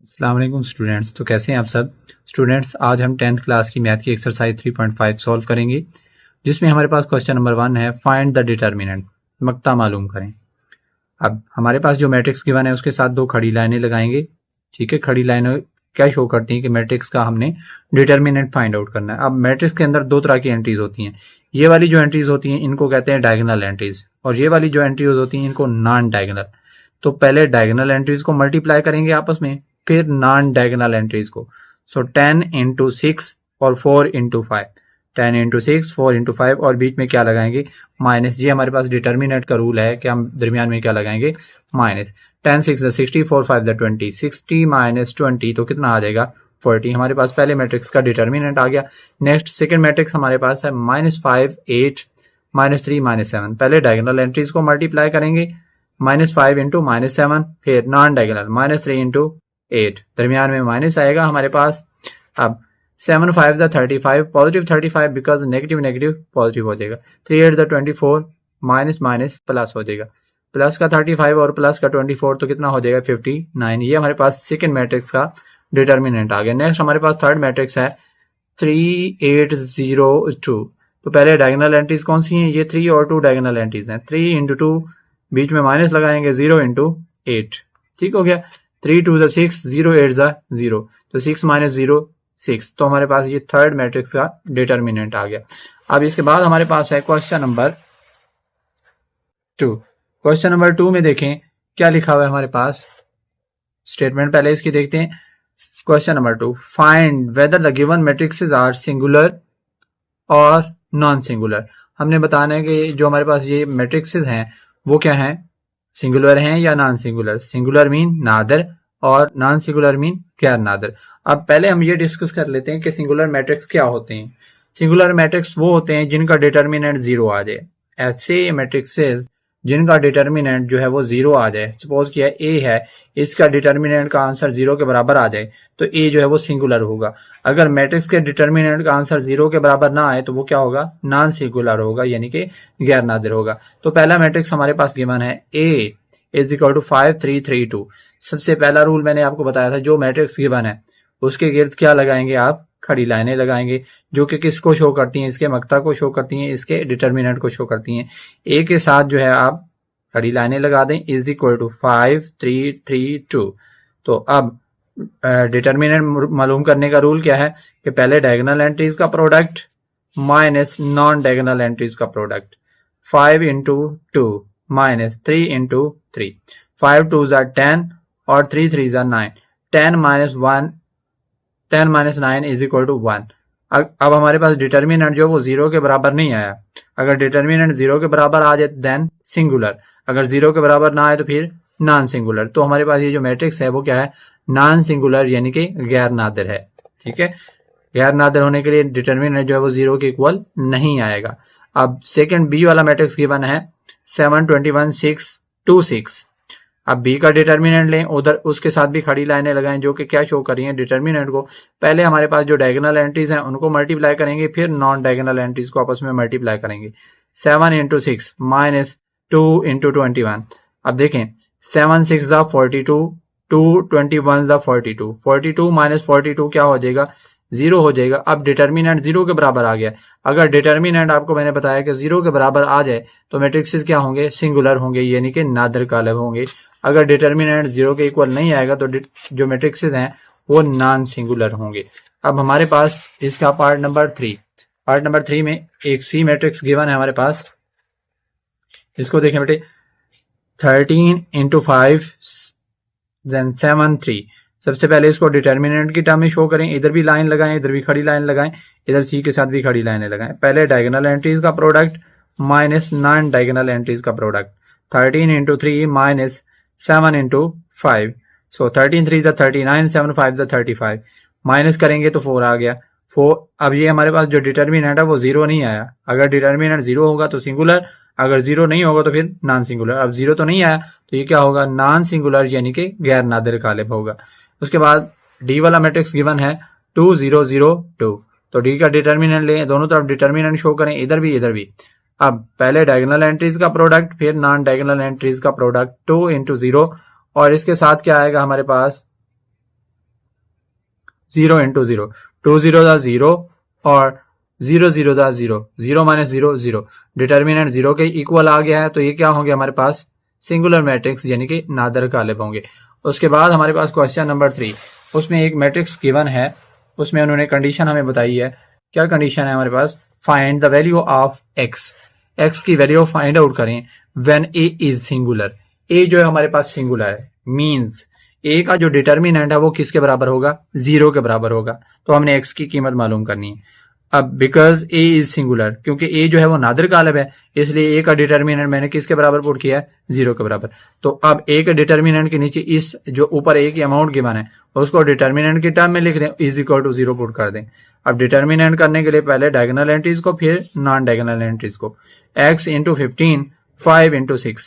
अस्सलाम वालेकुम स्टूडेंट्स। तो कैसे हैं आप सब स्टूडेंट्स। आज हम 10th क्लास की मैथ की एक्सरसाइज 3.5 सॉल्व करेंगे, जिसमें हमारे पास क्वेश्चन नंबर 1 है, फाइंड द डिटर्मिनेंट, मक्ता मालूम करें। अब हमारे पास जो मैट्रिक्स गिवन है उसके साथ दो खड़ी लाइनें लगाएंगे। ठीक है, खड़ी लाइनें क्या शो करती हैं कि मैट्रिक्स का हमने डिटर्मिनेंट फाइंड आउट करना है। अब मैट्रिक्स के अंदर दो तरह की एंट्रीज होती हैं। ये वाली जो एंट्रीज होती हैं इनको कहते हैं डायगोनल एंट्रीज, और ये वाली जो एंट्रीज होती हैं इनको नॉन डायगोनल। तो पहले डायगोनल एंट्रीज को मल्टीप्लाई करेंगे आपस में, फिर नॉन डायगोनल एंट्रीज को। सो 10 इंटू 6 और 4 इंटू 5, 10 इंटू 6 4 इंटू 5, और बीच में क्या लगाएंगे, माइनस। ये हमारे पास डिटर्मिनेंट का रूल है कि हम दरमियान में क्या लगाएंगे, माइनस। 10 6 60, 4 5 20, 60 माइनस 20 तो कितना आ जाएगा, 40। हमारे पास पहले मैट्रिक्स का डिटर्मिनेंट आ गया। नेक्स्ट सेकंड मैट्रिक्स हमारे पास है -5 8 -3 -7। पहले डायगोनल एंट्रीज को मल्टीप्लाई करेंगे, -5 इंटू -7, फिर नॉन डायगोनल -3 इंटू 8, दरमियान में माइनस आएगा हमारे पास। अब 7 5 35, positive 35 because negative negative positive हो जाएगा। 3 8 24, माइनस माइनस प्लस हो जाएगा। प्लस का 35 और प्लस का 24 तो कितना हो जाएगा, 59। ये हमारे पास सेकंड मैट्रिक्स का डिटर्मिनेंट आ गया। नेक्स्ट हमारे पास थर्ड मैट्रिक्स है 3 8 0 2। तो पहले डायगोनल एंट्रीज कौन सी हैं, ये 3 और 2 डायगोनल एंट्रीज हैं। 3 इंटू 2, बीच में माइनस लगाएंगे, 0 इंटू 8। ठीक हो गया। 3 2 6, 0 8 0, तो 6 माइनस 0 6। तो हमारे पास ये थर्ड मैट्रिक्स का डिटर्मिनेंट आ गया। अब इसके बाद हमारे पास है क्वेश्चन नंबर 2। क्वेश्चन नंबर 2 में देखें क्या लिखा हुआ है हमारे पास, स्टेटमेंट पहले इसकी देखते हैं। Question number 2, find whether the given matrices are singular और नॉन सिंगुलर। हमने बताना है कि जो हमारे पास ये मैट्रिक्सेस हैं वो क्या हैं, सिंगुलर हैं या नॉन सिंगुलर। सिंगुलर मीन नादर और नॉन सिंगुलर मीन गैर नादर। अब पहले हम ये डिस्कस कर लेते हैं कि सिंगुलर मैट्रिक्स क्या होते हैं। सिंगुलर मैट्रिक्स वो होते हैं जिनका डिटर्मिनेंट 0 आ जाए। ऐसे मैट्रिक्सेस जिनका डिटर्मिनेंट जो है वो 0 आ जाए। सपोज किया ए है, इसका डिटर्मिनेंट का आंसर 0 के बराबर आ जाए तो ए जो है वो सिंगुलर होगा। अगर मैट्रिक्स के डिटर्मिनेंट का आंसर 0 के बराबर ना आए तो वो क्या होगा, नॉन सिंगुलर होगा, यानी कि गैर नादिर होगा। तो पहला मैट्रिक्स हमारे पास गिवन है ए इज इक्वल टू 5 3 3 2। सबसे पहला रूल मैंने आपको बताया था, जो मैट्रिक्स गिवन है उसके गिर्द क्या लगाएंगे आप, खड़ी लाइनें लगाएंगे, जो कि किसको शो करती हैं, इसके मक्ता को शो करती हैं, इसके डिटर्मिनेंट को शो करती हैं। ए के साथ जो है आप खड़ी लाइनें लगा दें, इज इक्वल टू 5 3 3 2। तो अब डिटर्मिनेंट मालूम करने का रूल क्या है कि पहले डायगोनल एंट्रीज का product minus non diagonal entries का प्रोडक्ट। 5 इंटू 2 माइनस 3 इंटू 3, 5 2 10 और 3 3 9। 10 minus 1, 10 minus 9 is equal to 1। अब हमारे पास डिटर्मिनेंट जो वो 0 के बराबर नहीं आया। अगर डिटर्मिनेंट 0 के बराबर आ जाए देन सिंगुलर, अगर 0 के बराबर ना आए तो फिर नॉन सिंगुलर। तो हमारे पास ये जो मैट्रिक्स है वो क्या है, नॉन सिंगुलर, यानी कि गैर नादिर है। ठीक है, गैर नादिर होने के लिए डिटर्मिनेंट जो है वो 0 के इक्वल नहीं आएगा। अब सेकंड बी वाला मैट्रिक्स गिवन है 7 21 6 2 6। अब बी का डिटर्मिनेंट लें, उधर उसके साथ भी खड़ी लाइनें लगाएं जो कि क्या शो कर रही हैं, डिटर्मिनेंट को। पहले हमारे पास जो डायगोनल एंट्रीज हैं उनको मल्टीप्लाई करेंगे, फिर नॉन डायगोनल एंट्रीज को आपस में मल्टीप्लाई करेंगे। 7 इंटू 6 माइनस 2 इंटू 21। अब देखें 7 6 42, 2 21 42, 42 माइनस 42 क्या हो जाएगा, 0 हो जाएगा। अब डिटर्मिनेंट 0 के बराबर आ गया। अगर डिटर्मिनेंट आपको मैंने बताया कि 0 के बराबर आ जाए तो मैट्रिक्सेस क्या होंगे, सिंगुलर होंगे, यानी कि नादिर कालब होंगे। अगर डिटर्मिनेंट 0 के इक्वल नहीं आएगा तो जो मैट्रिक्सेस हैं वो नॉन सिंगुलर होंगे। अब हमारे पास इसका पार्ट नंबर 3 में एक सी मैट्रिक्स गिवन है हमारे पास। इसको देखें बेटे, 13 इंटू 5 देन 7 3। सबसे पहले इसको डिटर्मिनेंट की टर्म में शो करें, इधर भी लाइन लगाएं, इधर भी खड़ी लाइन लगाएं, इधर सी के साथ भी खड़ी लाइनें लगाएं। पहले डायगोनल एंट्रीज का product minus non diagonal entries का प्रोडक्ट। 13 into 3 minus 7 into 5। सो 13 3 39, 7 5 35। माइनस करेंगे तो 4 आ गया। 4। अब ये हमारे पास जो डिटर्मिनेंट है वो 0 नहीं आया। अगर डिटर्मिनेंट 0 होगा तो सिंगुलर, अगर 0 नहीं होगा तो फिर नॉन सिंगुलर। अब 0 तो नहीं आया तो ये क्या होगा, नॉन सिंगुलर, यानी कि गैर नादिर कालिब होगा। उसके बाद डी वाला मैट्रिक्स गिवन है 2 0 0 2। तो डी का डिटर्मिनेंट लें, दोनों तरफ डिटर्मिनेंट शो करें, इधर भी इधर भी। अब पहले डायगोनल एंट्रीज का प्रोडक्ट, फिर नॉन डायगोनल एंट्रीज का प्रोडक्ट, 2 इंटू 0, और इसके साथ क्या आएगा हमारे पास 0 इंटू 0, 2 0 दा 0 और 0 0 दा 0, 0 माइनस 0 0, डिटर्मिनेंट 0 के इक्वल आ गया है, तो ये क्या होंगे हमारे पास सिंगुलर मैट्रिक्स यानी कि नादर गालिब होंगे। उसके बाद हमारे पास क्वेश्चन नंबर 3, उसमें एक मैट्रिक्स गिवन है, उसमें उन्होंने कंडीशन हमें बताई है। क्या कंडीशन है हमारे पास, find the value of X, X की वैल्यू फाइंड आउट करें when A is singular, A जो है हमारे पास सिंगुलर है, मींस ए का जो डिटर्मिनेंट है वो किसके बराबर होगा, 0 के बराबर होगा। तो हमने एक्स की कीमत मालूम करनी है। अब बिकॉज ए इज सिंगुलर, क्योंकि ए जो है वो नादिर गालिब है, इसलिए ए का डिटर्मिनेंट मैंने किसके बराबर पुट किया है, 0 के बराबर। तो अब ए के डिटर्मिनेंट के नीचे इस जो ऊपर ए की अमाउंट गिवन है उसको डिटर्मिनेंट की टर्म में लिख दें, इज इक्वल टू 0 पुट कर दें। अब डिटर्मिनेंट करने के लिए पहले डायगोनल एंट्रीज को फिर नॉन डायगोनल एंट्रीज को, x इंटू 15, 5 इंटू 6,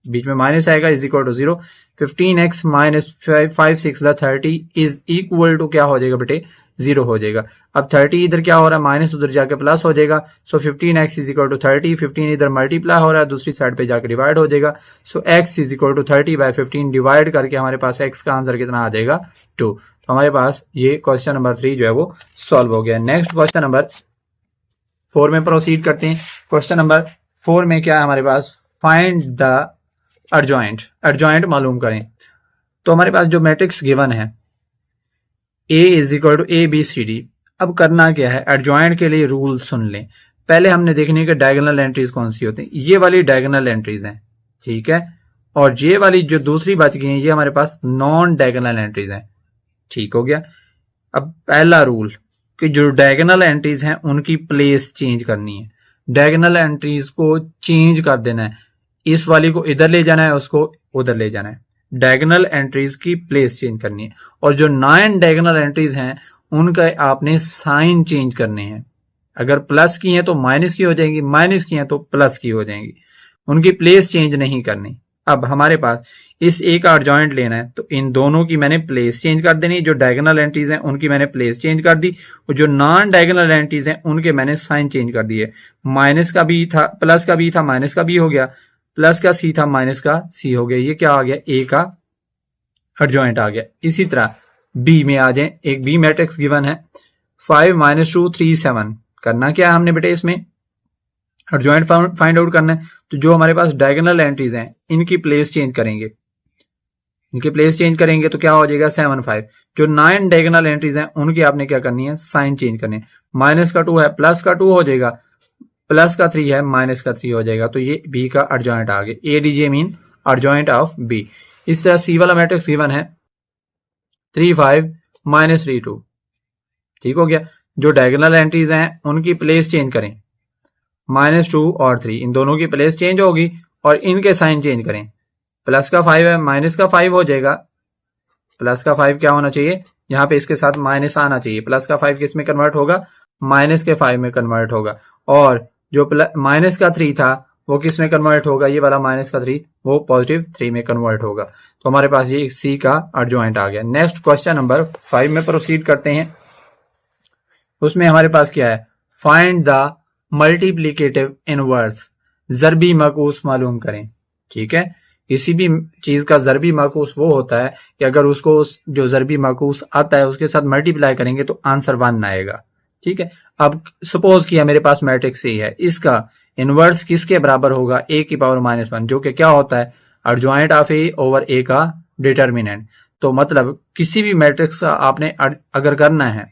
बीच में माइनस आएगा, is equal to 0, 15x minus 5 6 30 is equal to क्या हो जाएगा बेटे, 0 हो जाएगा। अब 30 इधर क्या हो रहा है, माइनस उधर जाके प्लस हो जाएगा, सो 15x इज इक्वल टू 30, 15 इधर मल्टीप्लाई हो रहा है, दूसरी साइड पे जाकर डिवाइड हो जाएगा, so x is equal to 30 by 15 divide करके हमारे पास x का आंसर कितना आ जाएगा, 2। तो हमारे पास ये क्वेश्चन नंबर 3 जो है वो सॉल्व हो गया। नेक्स्ट क्वेश्चन नंबर 4 में प्रोसीड करते हैं। क्वेश्चन नंबर 4 में क्या है हमारे पास, फाइंड द एडजॉइंट, एडजॉइंट मालूम करें। तो हमारे पास जो मैट्रिक्स गिवन है a is equal to ABCD, अब करना क्या है, एडजॉइंट के लिए रूल सुन लें। पहले हमने देखनी है कि डायगोनल एंट्रीज कौन सी होती हैं, ये वाली डायगोनल एंट्रीज हैं, ठीक है, और ये वाली जो दूसरी बच गई है ये हमारे पास नॉन डायगोनल एंट्रीज हैं, ठीक हो गया। अब पहला रूल कि जो डायगोनल एंट्रीज हैं उनकी प्लेस चेंज करनी है, डायगोनल एंट्रीज को चेंज कर देना है, इस वाली को इधर ले जाना है, उसको उधर ले जाना है, डायगोनल एंट्रीज की प्लेस चेंज करनी है। और जो नॉन डायगोनल एंट्रीज हैं उनका आपने साइन चेंज करने हैं, अगर प्लस की हैं तो माइनस की हो जाएंगी, माइनस की हैं तो प्लस की हो जाएंगी, उनकी प्लेस चेंज नहीं करनी। अब हमारे पास इस ए का एडजॉइंट लेना है, तो इन दोनों की मैंने प्लेस चेंज कर देनी, जो डायगोनल एंट्रीज हैं उनकी मैंने प्लेस चेंज कर दी, और जो नॉन डायगोनल एंट्रीज हैं उनके मैंने साइन चेंज कर दिए। माइनस का बी था, प्लस का बी था, माइनस का बी हो गया, प्लस का सी था, माइनस का सी हो गया, ये क्या आ गया, ए का एडजॉइंट आ गया। इसी तरह बी में आ जाए, एक बी मैट्रिक्स गिवन है 5 - 2 3 7, करना क्या है हमने बेटे, इसमें एडजॉइंट फाइंड आउट करना है। तो जो हमारे पास डायगोनल एंट्रीज हैं इनकी प्लेस चेंज करेंगे, इनकी प्लेस चेंज करेंगे तो क्या हो जाएगा 7 5। जो 9 डायगोनल एंट्रीज हैं उनकी आपने क्या करनी है, साइन चेंज करनी है, माइनस का 2 है प्लस का 2 हो जाएगा, प्लस का 3 है माइनस का 3 हो जाएगा, तो ये बी का एडजॉइंट आ गया, ADJ mean adjoint of B. इस तरह सी वाला मैट्रिक्स गिवन है 3 5 - 3 2, ठीक हो गया। जो डायगोनल एंट्रीज हैं उनकी प्लेस चेंज करें, -2 और 3, इन दोनों की प्लेस चेंज होगी और इनके साइन चेंज करें, प्लस का 5 है माइनस का 5 हो जाएगा, प्लस का 5 क्या होना चाहिए, यहाँ पे इसके साथ माइनस आना चाहिए, प्लस का 5 किस में कन्वर्ट होगा, माइनस के 5 में कन्वर्ट होगा, और जो माइनस का 3 था वो किस में कन्वर्ट होगा, ये वाला माइनस का 3 वो पॉजिटिव 3 में कन्वर्ट होगा। तो हमारे पास ये सी का एडजॉइंट आ गया। नेक्स्ट क्वेश्चन नंबर 5 में प्रोसीड करते हैं। उसमें हमारे पास क्या है, फाइंड द मल्टीप्लीकेटिव इनवर्स, ज़रबी माकूस मालूम करें, ठीक है। किसी भी चीज का ज़रबी माकूस वो होता है कि अगर उसको जो ज़रबी माकूस आता है उसके साथ मल्टीप्लाई करेंगे तो आंसर 1 आएगा, ठीक है। अब सपोज किया मेरे पास मैट्रिक्स ए है, इसका इनवर्स किसके बराबर होगा, a की पावर -1, जो कि क्या होता है, adjoint of A over A का डिटर्मिनेंट। तो मतलब किसी भी मैट्रिक्स का आपने अगर करना है,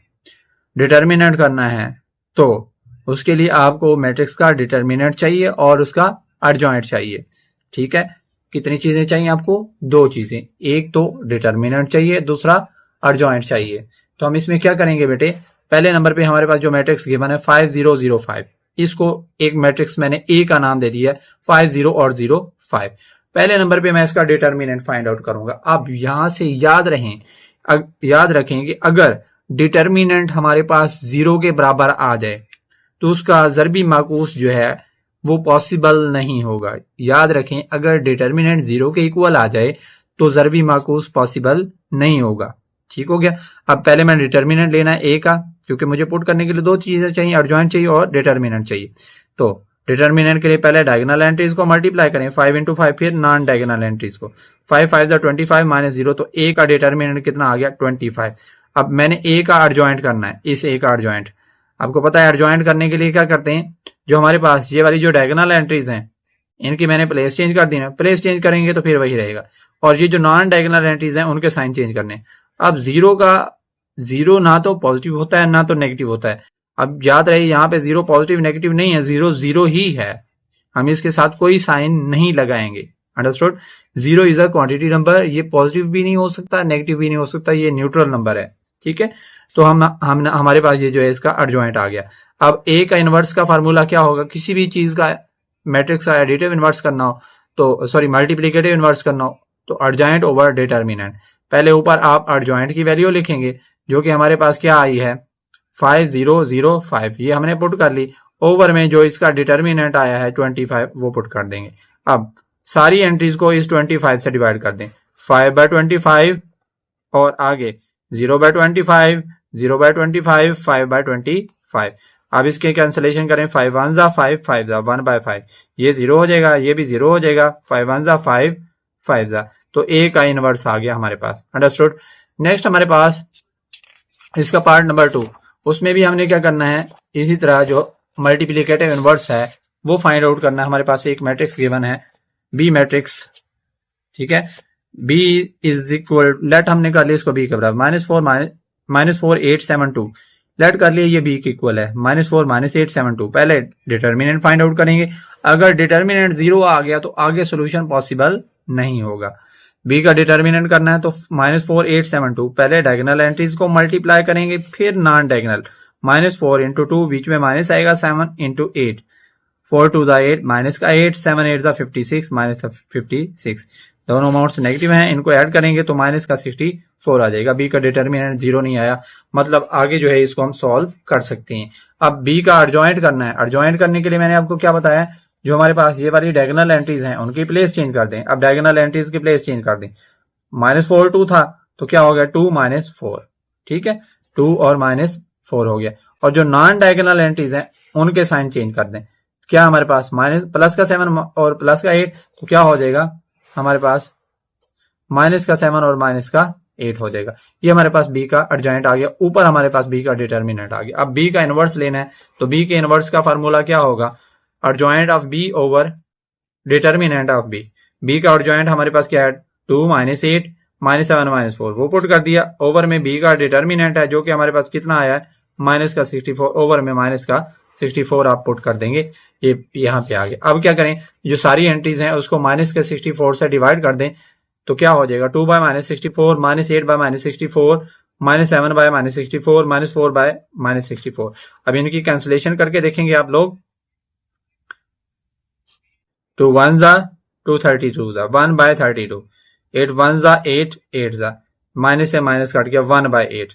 डिटर्मिनेंट करना है, तो उसके लिए आपको मैट्रिक्स का डिटर्मिनेंट चाहिए और उसका एडजॉइंट चाहिए, ठीक है। कितनी चीजें चाहिए आपको, 2 चीजें, एक तो डिटर्मिनेंट चाहिए, दूसरा एडजॉइंट चाहिए। तो हम इसमें क्या करेंगे बेटे, पहले नंबर पे हमारे पास जो मैट्रिक्स गिवन है 5 0 0 5, इसको एक मैट्रिक्स मैंने ए का नाम दे दिया है 5 0 और 0 5। पहले नंबर पे मैं इसका डिटर्मिनेंट फाइंड आउट करूंगा। अब यहां से याद रखें कि अगर डिटर्मिनेंट हमारे पास 0 के बराबर आ जाए तो उसका ज़रबी माकूस जो है वो पॉसिबल नहीं होगा। याद रखें, अगर डिटर्मिनेंट 0 के इक्वल आ जाए तो ज़रबी माकूस पॉसिबल नहीं होगा, ठीक हो गया। अब पहले मैं डिटर्मिनेंट लेना है ए का, क्योंकि मुझे पुट करने के लिए 2 चीजें चाहिए, एडजॉइंट चाहिए और डिटर्मिनेंट चाहिए। तो डिटर्मिनेंट के लिए पहले डायगोनल एंट्रीज को मल्टीप्लाई करें 5 × 5, फिर नॉन डायगोनल एंट्रीज को, 5 5 25 -0, तो ए का डिटर्मिनेंट कितना आ गया 25। अब मैंने ए का एडजॉइंट करना है, इस ए का एडजॉइंट। आपको पता है एडजॉइंट करने के लिए क्या करते हैं, जो हमारे पास ये वाली जो डायगोनल एंट्रीज हैं इनकी मैंने प्लेस चेंज कर दी है, प्लेस चेंज करेंगे तो फिर वही रहेगा। और ये जो नॉन डायगोनल एंट्रीज हैं उनके साइन चेंज करने। अब जीरो का जीरो ना तो पॉजिटिव होता है ना तो नेगेटिव होता है। अब याद रहे यहाँ पे जीरो पॉजिटिव नेगेटिव नहीं है, जीरो जीरो ही है, हम इसके साथ कोई साइन नहीं लगाएंगे। Understood. Zero is a quantity number, ये पॉजिटिव भी नहीं हो सकता नेगेटिव भी नहीं हो सकता, ये न्यूट्रल नंबर है। ठीक है, तो हम हमारे पास ये जो है इसका एडजॉइंट आ गया। अब ए का इनवर्स का फार्मूला क्या होगा, किसी भी चीज का मैट्रिक्स का एडिटिव इनवर्स करना हो तो सॉरी मल्टीप्लिकेटिव इनवर्स करना हो तो एडजॉइंट ओवर डिटर्मिनेंट। पहले ऊपर आप एडजॉइंट की वैल्यू लिखेंगे जो कि हमारे पास क्या आई है 5005, ये हमने पुट कर ली। ओवर में जो इसका डिटर्मिनेंट आया है 25 वो पुट कर देंगे। अब सारी एंट्रीज को इस 25 से डिवाइड कर दें, 5/25 और आगे 0/25, 0/25, 5/25। अब इसके कैंसिलेशन करें, 5 1 जा 5, 5 जा 1/5, ये 0 हो जाएगा, ये भी 0 हो जाएगा, 5 1 जा 5, 5 जा, तो ए का इनवर्स आ गया हमारे पास। अंडरस्टूड। नेक्स्ट हमारे पास इसका पार्ट नंबर 2, उसमें भी हमने क्या करना है, इसी तरह जो मल्टीप्लिकेटिव इनवर्स है वो फाइंड आउट करना है। हमारे पास एक मैट्रिक्स गिवन है बी मैट्रिक्स, ठीक है, बी इज इक्वल, लेट हमने कर लिया इसको बी के बराबर -4 8 7 2, लेट कर लिया ये बी के इक्वल है -4 8 7 2। पहले डिटर्मिनेंट फाइंड आउट करेंगे, अगर डिटर्मिनेंट 0 आ गया तो आगे सोल्यूशन पॉसिबल नहीं होगा। बी का डिटर्मिनेंट करना है तो -4 8 7 2, पहले डायगोनल एंट्रीज को मल्टीप्लाई करेंगे फिर नॉन डायगोनल, -4 × 2, बीच में माइनस आएगा 7 × 8, 4 2 8, माइनस का 8, 7 8 56, माइनस 56, दोनों अमाउंट्स नेगेटिव हैं, इनको ऐड करेंगे तो माइनस का 64 आ जाएगा। बी का डिटर्मिनेंट 0 नहीं आया, मतलब आगे जो है इसको हम सॉल्व कर सकते हैं। अब बी का एडजॉइंट करना है, एडजॉइंट करने के लिए मैंने आपको क्या बताया, जो हमारे पास ये वाली डायगोनल एंट्रीज हैं उनकी प्लेस चेंज कर दें। अब डायगोनल एंट्रीज की प्लेस चेंज कर दें, -4 2 था तो क्या हो गया 2 -4, ठीक है, 2 और -4 हो गया। और जो नॉन डायगोनल एंट्रीज हैं उनके साइन चेंज कर दें, क्या हमारे पास प्लस का 7 और प्लस का 8, तो क्या हो जाएगा हमारे पास माइनस का 7 और माइनस का 8 हो जाएगा। ये हमारे पास बी का एडजॉइंट आ गया, ऊपर हमारे पास बी का डिटर्मिनेंट आ गया। अब बी का इनवर्स लेना है तो बी के इनवर्स का फार्मूला क्या होगा, adjoint of B over determinant of B. B का एडजॉइंट हमारे पास क्या है 2 -8 -7 -4, वो पुट कर दिया। ओवर में बी का डिटर्मिनेंट है जो कि हमारे पास कितना आया है माइनस का 64, ओवर में माइनस का 64 आप पुट कर देंगे, ये यहाँ पे आ गया। अब क्या करें, जो सारी एंट्रीज हैं उसको माइनस के 64 से डिवाइड कर दें तो क्या हो जाएगा 2 बाय -64, -8 बाय -64, -7 बाय -64, -4 बाय -64। अब इनकी कैंसिलेशन करके देखेंगे आप लोग, 2 1 जा 2 32 जा 1 बाय 32, 8 1 जा 8 8 जा, माइनस से माइनस कट गया 1 बाय 8,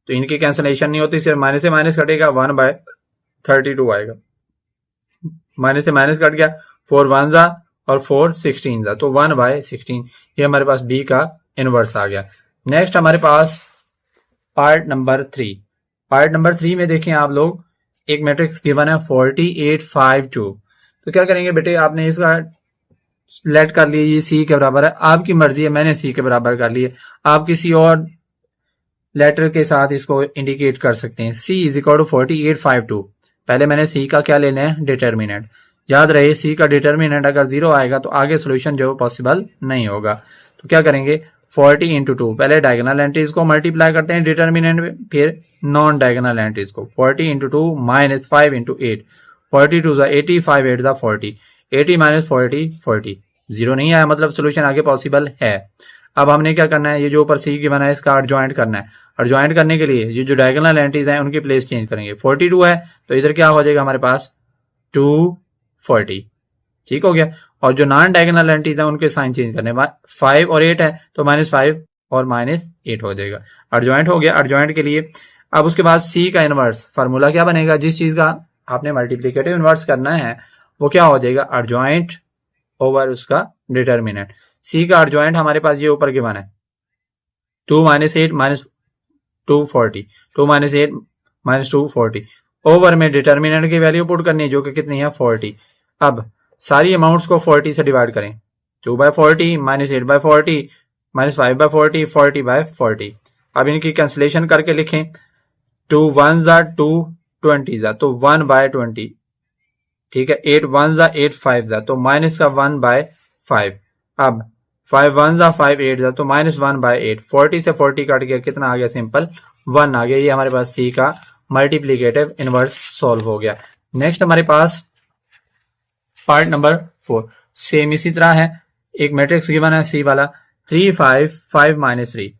तो इनकी कैंसिलेशन नहीं होती, सिर्फ माइनस से माइनस कटेगा 1 बाय 32 आएगा, माइनस से माइनस कट गया 4 1 जा और 4 16 जा, तो 1 बाय 16। ये हमारे पास बी का इनवर्स आ गया। नेक्स्ट हमारे पास पार्ट नंबर 3, पार्ट नंबर 3 में देखें आप लोग, एक मैट्रिक्स गिवन है 48 5 2, तो क्या करेंगे बेटे, आपने इसका लेट कर लिया, ये सी के बराबर है, आपकी मर्जी है, मैंने सी के बराबर कर लिया, आप किसी और लेटर के साथ इसको इंडिकेट कर सकते हैं। सी इज इक्वल टू 48 5 2, पहले मैंने सी का क्या लेना है डिटर्मिनेंट, याद रहे सी का डिटर्मिनेंट अगर 0 आएगा तो आगे सोल्यूशन जो पॉसिबल नहीं होगा। तो क्या करेंगे 40 × 2, पहले डायगोनल एंट्रीज को मल्टीप्लाई करते हैं डिटर्मिनेंट में, फिर नॉन डायगोनल एंट्रीज को, 40 × 2 -5 × 8, 42 जा 80, 5 8 जा 40, 80 - 40 40, 0 नहीं आया, मतलब सोल्यूशन आगे पॉसिबल है। अब हमने क्या करना है, ये जो ऊपर सी की बना है इसका एडजॉइंट करना है। एडजॉइंट करने के लिए ये जो डायगोनल एंट्रीज हैं उनकी प्लेस चेंज करेंगे, 42 है तो इधर क्या हो जाएगा हमारे पास 240, ठीक हो गया। और जो नॉन डायगोनल एंट्रीज हैं उनके साइन चेंज करने, 5 और 8 है तो -5 और -8 हो जाएगा। एडजॉइंट हो गया। एडजॉइंट के लिए अब उसके बाद सी का इनवर्स फार्मूला क्या बनेगा, जिस चीज का आपने मल्टीप्लिकेटिव इनवर्स करना है वो क्या हो जाएगा एडजॉइंट ओवर उसका डिटर्मिनेंट। सी का एडजॉइंट हमारे पास ये ऊपर गिवन है 2 - 8 -240, 2 - 8 -240, ओवर में डिटर्मिनेंट की वैल्यू पुट करनी है जो कि कितनी है 40। अब सारी अमाउंट्स को 40 से डिवाइड करें, 2 बाय 40 -8 बाय 40 -5 बाय 40 40 बाय 40, अब इनकी कैंसिलेशन करके लिखें, 2 1 जा 2 20 जा तो 1/20, ठीक है। 8 1 जा 8 5 जा तो माइनस का 1/5। अब 5 1 जा 5 8 जा तो -1/8। 40 से 40 कट गया, कितना आ गया, सिंपल 1 आ गया। ये हमारे पास सी का मल्टीप्लीकेटिव इनवर्स सॉल्व हो गया। नेक्स्ट हमारे पास पार्ट नंबर 4, सेम इसी तरह है। एक मैट्रिक्स गिवन है सी वाला 3 5 5 -3,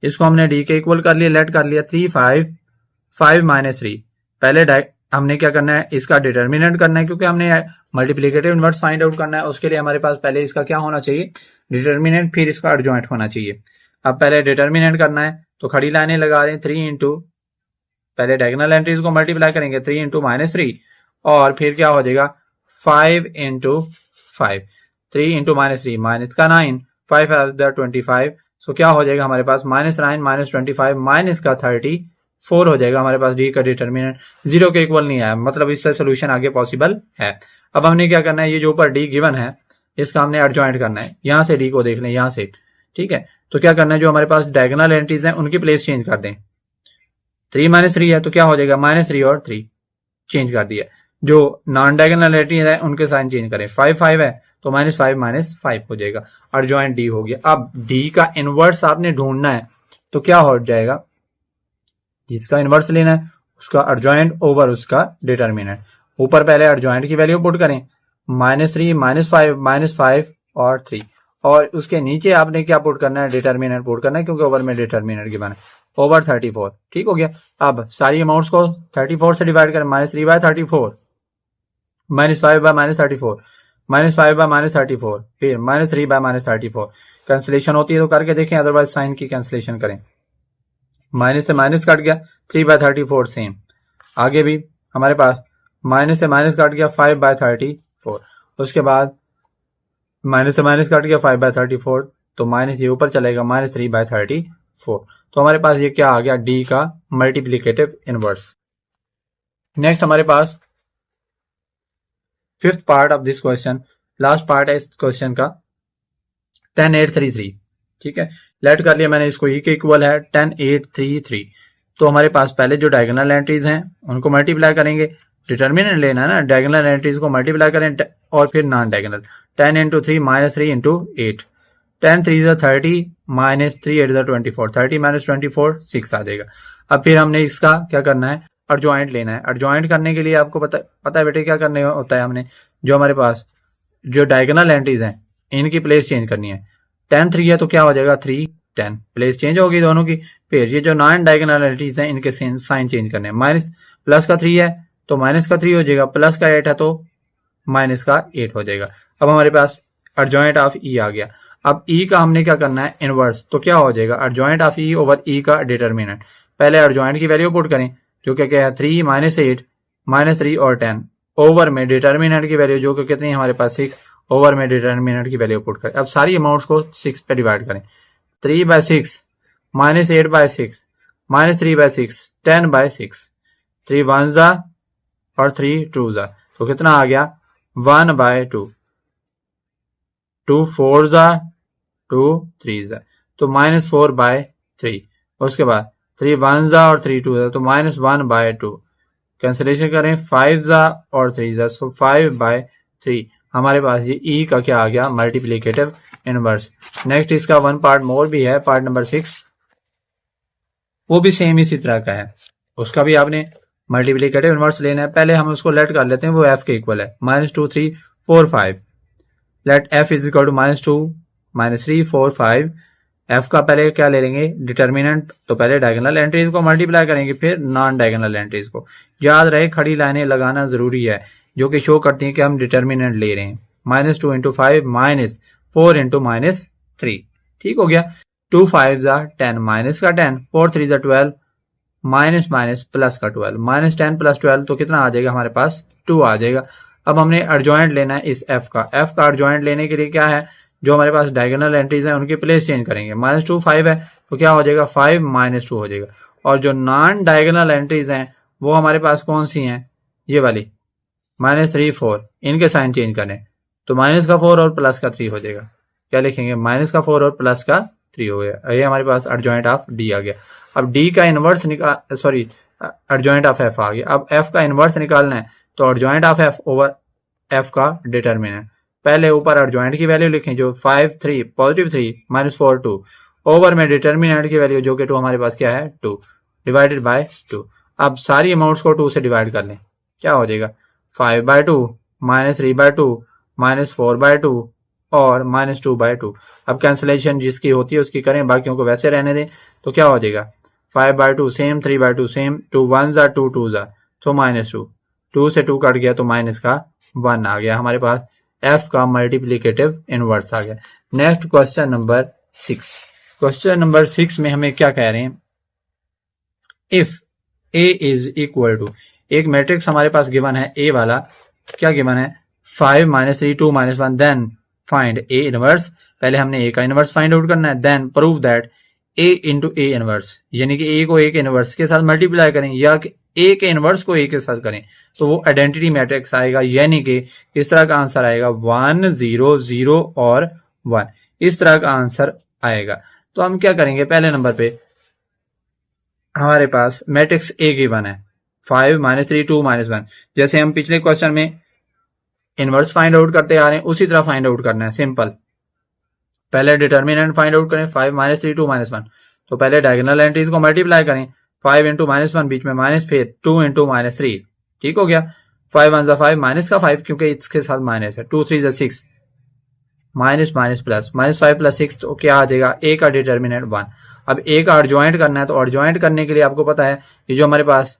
इसको हमने डी के इक्वल कर लिया, लेट कर लिया 3 5 5 -3। पहले हमने क्या करना है, इसका डिटर्मिनेंट करना है, क्योंकि हमने मल्टीप्लीकेटिव इनवर्स फाइंड आउट करना है। उसके लिए हमारे पास पहले इसका क्या होना चाहिए, डिटर्मिनेंट, फिर इसका एडजॉइंट होना चाहिए। अब पहले डिटर्मिनेंट करना है तो खड़ी लाइनें लगा रहे हैं, 3 इंटू, पहले डायगोनल एंट्रीज को मल्टीप्लाई करेंगे, 3 इंटू -3, और फिर क्या हो जाएगा 5 इंटू 5, 3 इंटू -3 माइनस का 9, 5 25। सो क्या हो जाएगा हमारे पास -9 -25 माइनस का 34 हो जाएगा। हमारे पास डी का डिटर्मिनेंट 0 के इक्वल नहीं आया, मतलब इससे सोल्यूशन आगे पॉसिबल है। अब हमने क्या करना है, ये जो ऊपर डी गिवन है इसका हमने एडजॉइंट करना है। यहां से डी को देख लें, यहां से, ठीक है। तो क्या करना है, जो हमारे पास डायगोनल एंट्रीज हैं उनकी प्लेस चेंज कर दें। 3 -3 है तो क्या हो जाएगा, -3 और 3 चेंज कर दिया। जो नॉन डायगोनल एंट्रीज है उनके साइन चेंज करें, 5 5 है तो -5 -5 हो जाएगा, और जॉइंट डी हो गया। अब डी का इनवर्स आपने ढूंढना है तो क्या हो जाएगा, जिसका इनवर्स लेना है उसका एडजॉइंट ओवर उसका डिटर्मिनेंट। ऊपर पहले एडजॉइंट की वैल्यू पुट करें, -3 -5 -5 और 3, और उसके नीचे आपने क्या पुट करना है, डिटर्मिनेंट पुट करना है, क्योंकि ओवर में डिटर्मिनेंट गिवन है, ओवर 34। ठीक हो गया। अब सारी अमाउंट्स को 34 से डिवाइड करें, -3/34 -5/-34 -5/-34 फिर -3/-34। कैंसिलेशन होती है तो करके देखें, अदरवाइज साइन की कैंसिलेशन करें। माइनस से माइनस कट गया, 3/34 सेम। आगे भी हमारे पास माइनस से माइनस कट गया, 5/34। उसके बाद माइनस से माइनस कट गया, 5/34, तो माइनस ये ऊपर चलेगा, -3/34। तो हमारे पास ये क्या आ गया, डी का मल्टीप्लीकेटिव इनवर्स। नेक्स्ट हमारे पास fifth part of this question, last part है इस क्वेश्चन का, 10 8 3 3। ठीक है, लेट कर लिया मैंने इसको, ई के इक्वल है 10 8 3 3। तो हमारे पास पहले जो डायगोनल एंट्रीज हैं उनको मल्टीप्लाई करेंगे, डिटर्मिनेंट लेना है ना, डायगोनल एंट्रीज को मल्टीप्लाई करें और फिर नॉन डायगोनल। 10 इंटू 3 -3 इंटू 8, 10 3 30 -3 8 24, 30 -24 6 आ जाएगा। अब फिर हमने इसका क्या करना है, एडजॉइंट लेना है। एडजॉइंट करने के लिए आपको पता है बेटे क्या करने होता है, हमने जो हमारे पास जो डायगोनल एंट्रीज हैं इनकी प्लेस चेंज करनी है। 10 3 है तो क्या हो जाएगा, 3 10, प्लेस चेंज होगी दोनों की। फिर ये जो नॉन डायगोनल एंट्रीज हैं इनके साइन चेंज करने हैं। माइनस प्लस का 3 है तो माइनस का 3 हो जाएगा, प्लस का 8 है तो माइनस का 8 हो जाएगा। अब हमारे पास एडजॉइंट ऑफ ई आ गया। अब ई का हमने क्या करना है, इनवर्स, तो क्या हो जाएगा, एडजॉइंट ऑफ ई ओवर ई का डिटर्मिनेंट। पहले एडजॉइंट की वैल्यू पुट करें, जो क्या है 3 -8 -3 और 10, ओवर में डिटर्मिनेंट की वैल्यू जो कि कितनी है हमारे पास 6, ओवर में डिटर्मिनेंट की वैल्यू पुट करें। अब सारी अमाउंट्स को 6 पे डिवाइड करें, 3/6 -8/6 -3/6 10/6, 3 1 जा और 3 2 जा, तो कितना आ गया 1/2, 2 4 जा 2 3 जा, तो -4/3। उसके बाद 3 1 जा और 3 2 जा, तो -1/2। कैंसिलेशन करें, 5 जा और 3 जा, सो 5/3। हमारे पास ये ई का क्या आ गया, मल्टीप्लीकेटिव इनवर्स। नेक्स्ट इसका वन पार्ट मोर भी है, पार्ट नंबर 6, वो भी सेम इसी तरह का है। उसका भी आपने मल्टीप्लीकेटिव इनवर्स लेना है। पहले हम उसको लेट कर लेते हैं, वो एफ के इक्वल है, -2 3 4 5। Let F is equal to -2 -3 4 5। F का पहले क्या ले लेंगे, डिटर्मिनेंट, तो पहले डायगोनल एंट्रीज को मल्टीप्लाई करेंगे, फिर नॉन डायगोनल एंट्रीज को। याद रहे खड़ी लाइनें लगाना जरूरी है, जो कि शो करती हैं कि हम डिटर्मिनेंट ले रहे हैं। -2 इंटू 5 -4 इंटू -3। ठीक हो गया। 2 5 जा 10, माइनस का 10, 4 3 जा 12, माइनस माइनस प्लस का 12, -10 + 12, तो कितना आ जाएगा हमारे पास 2 आ जाएगा। अब हमने एडजॉइंट लेना है इस एफ का। एफ का एडजॉइंट लेने के लिए क्या है, जो हमारे पास डायगोनल एंट्रीज हैं उनकी प्लेस चेंज करेंगे। -2 5 है तो क्या हो जाएगा 5 -2 हो जाएगा। और जो नॉन डायगोनल एंट्रीज हैं वो हमारे पास कौन सी हैं, ये वाली -3 4, इनके साइन चेंज करें तो -4 और +3 हो जाएगा। क्या लिखेंगे, -4 और +3। 3 हो गया। ये हमारे पास एडजॉइंट ऑफ डी आ गया। अब डी का इनवर्स निकाल, सॉरी एडजॉइंट ऑफ एफ आ गया। अब एफ का इनवर्स निकालना है तो adjoint of F over F का डिटर्मिनेंट। पहले ऊपर एडजॉइंट की वैल्यू लिखें जो 5 3 पॉजिटिव 3 माइनस 4 2, ओवर में डिटर्मिनेंट की वैल्यू जो कि 2 हमारे पास क्या है 2 डिवाइडेड बाय 2। अब सारी अमाउंट्स को 2 से डिवाइड कर लें, क्या हो जाएगा 5/2 माइनस 3/2 माइनस 4/2 और माइनस 2/2। अब कैंसिलेशन जिसकी होती है उसकी करें, बाकियों को वैसे रहने दें। तो क्या हो जाएगा 5/2 सेम, 3/2 सेम, 2 1 2 2 तो -2, 2 से 2 कट गया तो माइनस का 1 आ गया। हमारे पास एफ का मल्टीप्लीकेटिव इनवर्स आ गया। Next question number 6। Question number 6 में हमें क्या कह रहे हैं, if A is equal to, एक मैट्रिक्स हमारे पास गिवन है ए वाला, क्या गिवन है 5 -3 2 -1, देन फाइंड ए इनवर्स। पहले हमने ए का इनवर्स फाइंड आउट करना है, then prove that A into A inverse, यानी कि ए को ए के इनवर्स के साथ मल्टीप्लाई करें या ए के इनवर्स को ए के साथ करें तो वो आइडेंटिटी मैट्रिक्स आएगा, यानी कि इस तरह का आंसर आएगा 1 0 0 और 1, इस तरह का आंसर आएगा। तो हम क्या करेंगे, पहले नंबर पे हमारे पास मैट्रिक्स ए गिवन है 5 -3 2 -1, जैसे हम पिछले क्वेश्चन में इनवर्स फाइंड आउट करते आ रहे हैं उसी तरह फाइंड आउट करना है। सिंपल, पहले डिटर्मिनेंट फाइंड आउट करें 5 -3 2 -1, तो पहले डायगोनल एंट्रीज को मल्टीप्लाई करें, 5 इंटू -1 बीच में माइनस, फिर 2 इंटू -3, ठीक हो गया। 5 1 5 माइनस का 5 क्योंकि इसके साथ माइनस है, 2 3 6 माइनस माइनस प्लस, -5 + 6 तो क्या आ जाएगा ए का डिटर्मिनेंट 1। अब ए का एडजॉइंट करना है, तो एडजॉइंट करने के लिए आपको पता है ये जो हमारे पास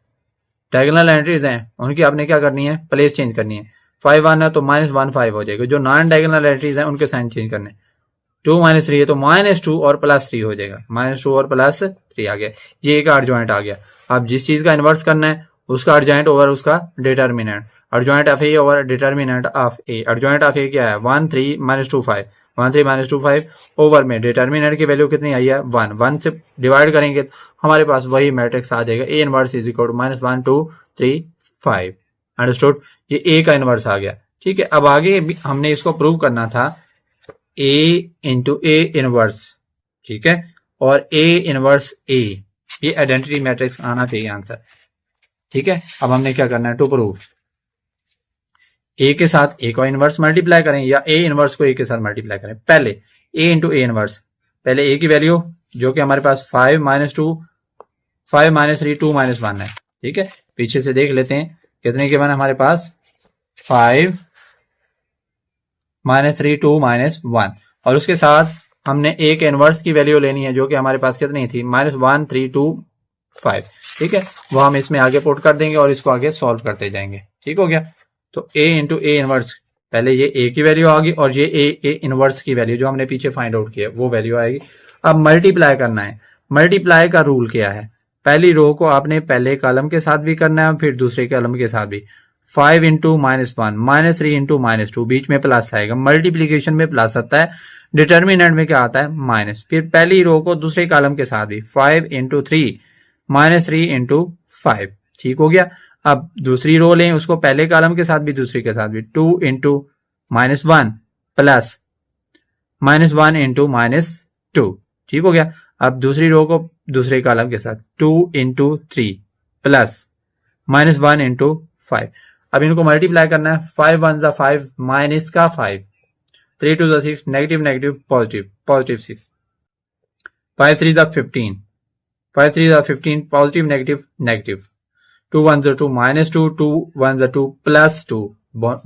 डायगोनल एंट्रीज हैं उनकी आपने क्या करनी है, प्लेस चेंज करनी है। 5 1 है तो -1 5 हो जाएगा, जो नॉन डायगोनल एंट्रीज हैं उनके साइन चेंज करने। 2 -3 है तो -2 और +3 हो जाएगा, -2 और +3 आ गया, ये का एडजॉइंट आ गया। अब जिस चीज का इनवर्स करना है उसका एडजॉइंट ओवर उसका determinant, adjoint of A over determinant of A. Adjoint of A क्या है 1 3 -2 5, 1 3 -2 5 ओवर में डिटर्मिनेंट की वैल्यू कितनी आई है 1, 1 से डिवाइड करेंगे तो हमारे पास वही मैट्रिक्स आ जाएगा, A inverse is equal to -1 2 3 5। Understood, ये ए का इनवर्स आ गया। ठीक है, अब आगे हमने इसको प्रूव करना था ए इंटू ए इनवर्स, ठीक है, और ए इनवर्स ए, ये आइडेंटिटी मैट्रिक्स आना चाहिए आंसर। ठीक है, अब हमने क्या करना है, टू प्रूव ए के साथ ए को इनवर्स मल्टीप्लाई करें या ए इनवर्स को ए के साथ मल्टीप्लाई करें। पहले ए इंटू ए इनवर्स, पहले ए की वैल्यू जो कि हमारे पास 5 -2 5 -3 2 -1 है। ठीक है, पीछे से देख लेते हैं कितने के बने हमारे पास 5 -3 2 -1, और उसके साथ हमने ए के इनवर्स की वैल्यू लेनी है जो कि हमारे पास कितनी थी -1 3 2 5। ठीक है, वो हम इसमें आगे पुट कर देंगे और इसको आगे सॉल्व करते जाएंगे। ठीक हो गया, तो ए इंटू ए इनवर्स, पहले ये ए की वैल्यू आ गई और ये ए इनवर्स की वैल्यू जो हमने पीछे फाइंड आउट किया वो वैल्यू आएगी। अब मल्टीप्लाई करना है, मल्टीप्लाई का रूल क्या है, पहली रो को आपने पहले कॉलम के साथ भी करना है फिर दूसरे कॉलम के साथ भी। 5 इंटू -1 -3 इंटू -2, बीच में प्लस आएगा, मल्टीप्लीकेशन में प्लस आता है, डिटर्मिनेंट में क्या आता है माइनस। फिर पहली रो को दूसरे कॉलम के साथ भी 5 इंटू 3 -3 इंटू 5। ठीक हो गया, अब दूसरी रो लें उसको पहले कॉलम के साथ भी दूसरी के साथ भी 2 इंटू -1 प्लस -1 इंटू -2। ठीक हो गया, अब दूसरी रो को दूसरे कॉलम के साथ 2 इंटू 3 प्लस -1 इंटू 5। अब इनको मल्टीप्लाई करना है, 5 1 5 माइनस का 5, 3 2 6 negative negative positive positive 6, 5 3 15, 5 3 15 positive negative negative, 2 1 2 -2, 2 1 2 +2,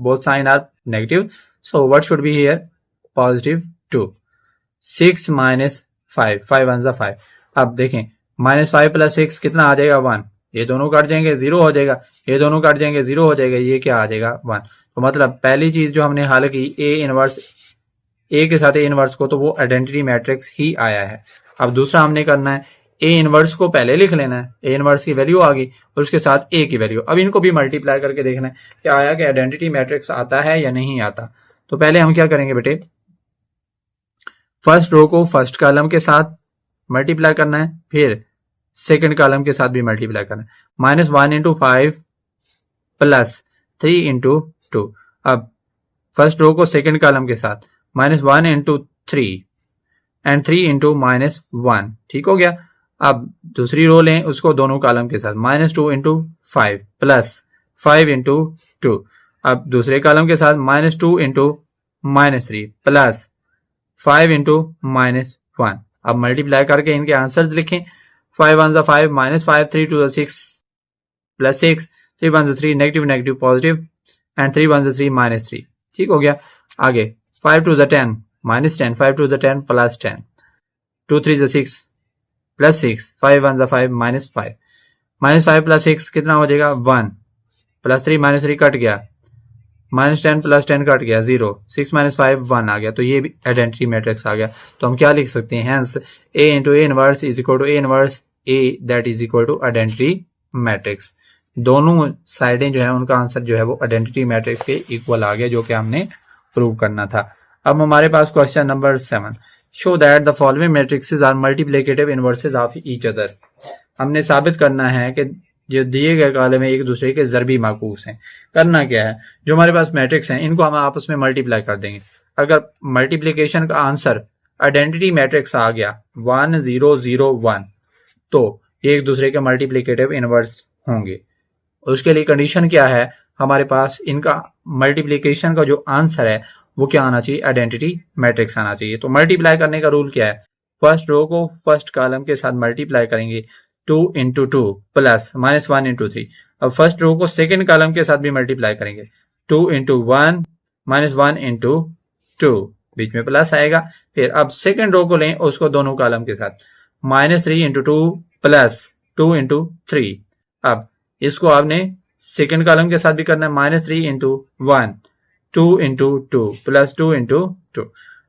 both sign are negative, so what should be here positive 2। 6 -5, 5 1 5। अब देखें -5 + 6 कितना आ जाएगा 1, ये दोनों कट जाएंगे 0 हो जाएगा, ये दोनों कट जाएंगे 0 हो जाएगा, ये क्या आ जाएगा 1। तो मतलब पहली चीज जो हमने हल की ए इनवर्स, ए के साथ ए इनवर्स को, तो वो आइडेंटिटी मैट्रिक्स ही आया है। अब दूसरा हमने करना है ए इनवर्स को पहले लिख लेना है, ए इनवर्स की वैल्यू आ गई और उसके साथ ए की वैल्यू, अब इनको भी मल्टीप्लाई करके देखना है कि आया कि आइडेंटिटी मैट्रिक्स आता है या नहीं आता। तो पहले हम क्या करेंगे बेटे, फर्स्ट रो को फर्स्ट कॉलम के साथ मल्टीप्लाई करना है, फिर सेकंड कॉलम के साथ भी मल्टीप्लाई करना है, -1 इंटू 5 प्लस 3 इंटू 2। अब फर्स्ट रो को सेकंड कॉलम के साथ -1 इंटू 3 एंड 3 इंटू -1। ठीक हो गया। अब दूसरी रो लें उसको दोनों कॉलम के साथ, -2 इंटू 5 प्लस 5 इंटू 2। अब दूसरे कॉलम के साथ -2 इंटू -3 प्लस 5 इंटू -1। अब मल्टीप्लाई करके इनके आंसर्स लिखें। 5 1 5 -5, 3 2 6 plus 6, 3 1 3 negative negative positive and 3 1 3 -3। ठीक हो गया। आगे 5 2 10 -10, 5 2 10 प्लस 10, 2 3 6 प्लस 6, 5 1 5 -5, -5 प्लस 6 कितना हो जाएगा 1, प्लस 3 -3 कट गया, -10 प्लस 10 कट गया 0, 6 -5 1 आ गया। तो ये भी आइडेंटिटी मैट्रिक्स आ गया। तो हम क्या लिख सकते हैं, hence A into A inverse is equal to A inverse A that is equal to identity matrix. दोनों साइडें जो है उनका आंसर जो है वो आइडेंटिटी मैट्रिक्स के इक्वल आ गया, जो कि हमने प्रूव करना था। अब हमारे पास question number 7, show that the following matrices are multiplicative inverses of each other. हमने साबित करना है कि जो दिए गए कॉलम में एक दूसरे के ज़रबी माकूस हैं। करना क्या है, जो हमारे पास मैट्रिक्स हैं इनको हम आपस में मल्टीप्लाई कर देंगे। अगर मल्टीप्लिकेशन का आंसर आइडेंटिटी मैट्रिक्स आ गया 1 0 0 1, तो ये एक दूसरे के मल्टीप्लिकेटिव इनवर्स होंगे। उसके लिए कंडीशन क्या है, हमारे पास इनका मल्टीप्लिकेशन का जो आंसर है वो क्या आना चाहिए, आइडेंटिटी मैट्रिक्स आना चाहिए। तो मल्टीप्लाई करने का रूल क्या है, फर्स्ट रो को फर्स्ट कॉलम के साथ मल्टीप्लाई करेंगे, 2 इंटू 2 प्लस -1 इंटू 3। अब फर्स्ट रो को सेकेंड कॉलम के साथ भी मल्टीप्लाई करेंगे, 2 इंटू 1 -1 इंटू 2, बीच में प्लस आएगा। फिर अब सेकेंड रो को लें उसको दोनों कॉलम के साथ, -3 इंटू 2 प्लस 2 इंटू 3। अब इसको आपने सेकेंड कॉलम के साथ भी करना है, -3 इंटू 1, 2 इंटू 2 प्लस 2 इंटू 2।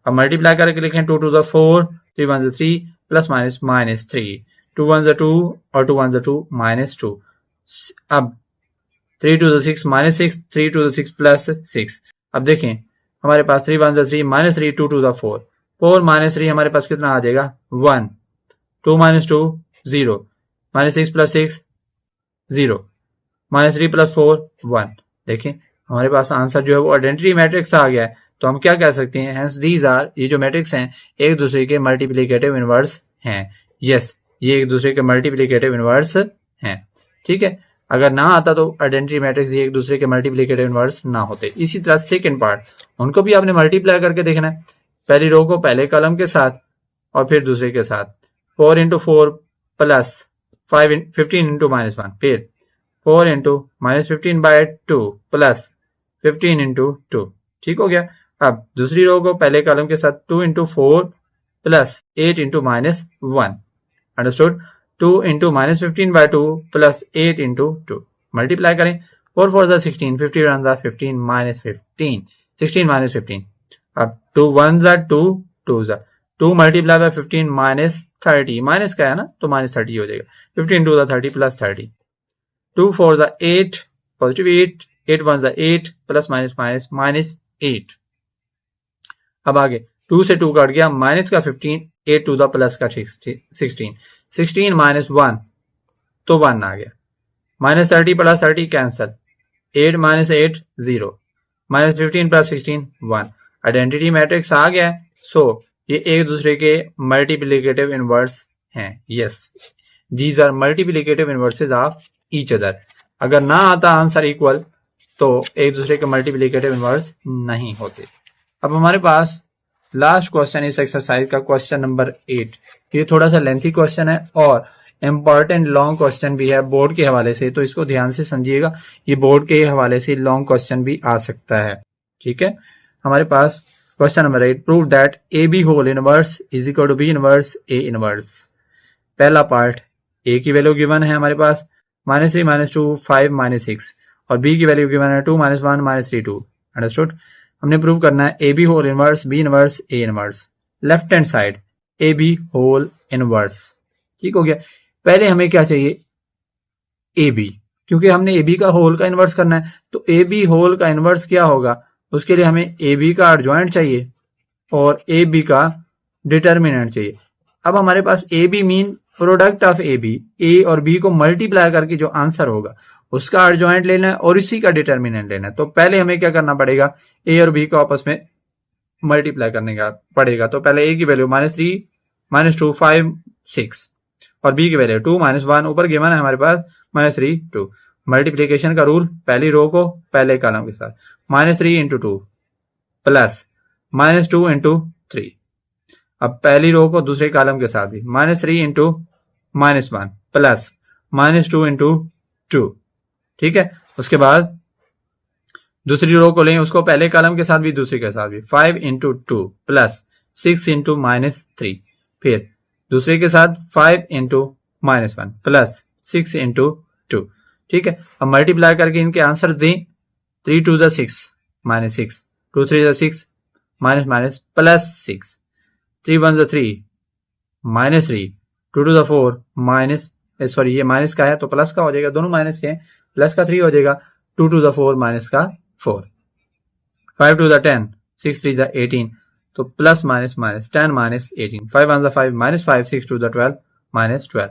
अब मल्टीप्लाई करके लिखें, 2 2 4, 3 1 3 प्लस -3, 2 1 2 और 2 1 2 -2। अब 3 2 6 -6, 3 2 6 प्लस 6। अब देखें हमारे पास 3 1 3 -3, 2 2 4, 4 -3 हमारे पास कितना आ जाएगा 1, 2 -2 0, -6 प्लस 6 0, -3 प्लस 4 1। देखें हमारे पास आंसर जो है वो आइडेंटिटी मैट्रिक्स आ गया है। तो हम क्या कह सकते हैं, हेंस दीज आर, ये जो मैट्रिक्स हैं एक दूसरे के मल्टीप्लिकेटिव इनवर्स हैं। यस, ये एक दूसरे के मल्टीप्लिकेटिव इनवर्स हैं। ठीक है, अगर ना आता तो आइडेंटिटी मैट्रिक्स ये एक दूसरे के मल्टीप्लिकेटिव इनवर्स ना होते। इसी तरह सेकंड पार्ट, उनको भी आपने मल्टीप्लाई करके देखना है, पहली रो को पहले कॉलम के साथ और फिर दूसरे के साथ, 4 इंटू 4 प्लस 15 इंटू -1, फिर 4 इंटू -15/2 प्लस 15 इंटू 2। ठीक हो गया। अब दूसरी रो को पहले कॉलम के साथ 2 into 4 plus 8 into -1, understood, 2 into -15/2 plus 8 into 2। Multiply करें, 4 4 16, 50 1 15 -15, 16 -15। अब 2 1 2 2 2 मल्टीप्लाई बाय 15 -30, माइनस का है ना तो -30 हो जाएगा, 15 2 30 प्लस 30, 2 4 8 पॉजिटिव 8, 8 1 8 प्लस -8। अब आगे 2 से 2 कट गया, माइनस का 15, 8 2 प्लस का 16, 16 -1 तो 1 आ गया, -30 plus 30 cancel, 8 -8 0, -15 plus 16 1। Identity matrix आ गया है। सो ये एक दूसरे के मल्टीप्लिकेटिव इनवर्स हैं। Yes, these are multiplicative inverses of each other. अगर ना आता आंसर इक्वल तो एक दूसरे के मल्टीप्लिकेटिव इनवर्स नहीं होते। अब हमारे पास लास्ट क्वेश्चन इस एक्सरसाइज का, क्वेश्चन नंबर 8। ये थोड़ा सा लेंथी क्वेश्चन है और इंपॉर्टेंट लॉन्ग क्वेश्चन भी है बोर्ड के हवाले से, तो इसको ध्यान से समझिएगा। ये बोर्ड के हवाले से लॉन्ग क्वेश्चन भी आ सकता है। ठीक है, हमारे पास question number 8, prove that A B whole inverse is equal to B inverse A inverse. पहला पार्ट, ए की वैल्यू गिवन है हमारे पास -3 -2 5 -6 और बी की वैल्यू गिवन है 2 -1 -3 2। अंडरस्टूड। हमने प्रूव करना है A B whole inverse B inverse A inverse. Left hand side A B whole inverse. ठीक हो गया। पहले हमें क्या चाहिए, ए बी, क्योंकि हमने ए बी का होल का इनवर्स करना है। तो ए बी होल का इनवर्स क्या होगा, उसके लिए हमें ए बी का एडजॉइंट चाहिए और ए बी का डिटर्मिनेंट चाहिए। अब हमारे पास A B mean product of A B, A और बी को मल्टीप्लाई करके जो आंसर होगा उसका एडजॉइंट लेना है और इसी का डिटर्मिनेंट लेना है। तो पहले हमें क्या करना पड़ेगा, ए और बी को आपस में मल्टीप्लाई करने का पड़ेगा। तो पहले ए की वैल्यू -3 -2 5 6 और बी की वैल्यू 2 -1 ऊपर गिवन है हमारे पास -3 2। मल्टीप्लीकेशन का रूल, पहली रो को पहले कॉलम के साथ -3 इंटू 2 प्लस -2 इंटू 3। अब पहली रो को दूसरे कॉलम के साथ भी -3 इंटू -1 प्लस -2 इंटू 2। ठीक है, उसके बाद दूसरी रो को लें, उसको पहले कॉलम के साथ भी दूसरे के साथ भी 5 इंटू 2 प्लस 6 इंटू -3। फिर दूसरे के साथ 5 इंटू -1 प्लस 6 इंटू 2। ठीक है, अब मल्टीप्लाई करके इनके आंसर दें। 3 2 6 -6, 2 3 6 माइनस प्लस 6, 3 1 3 -3, 2 2 4 माइनस, सॉरी ये माइनस का है तो प्लस का हो जाएगा, दोनों माइनस के हैं, प्लस का 3 हो जाएगा, 2 2 4 माइनस का 4, 5 2 10, 6 3 18, तो plus minus minus 10 minus 18, 5 1 5 -5, 6 2 12 -12,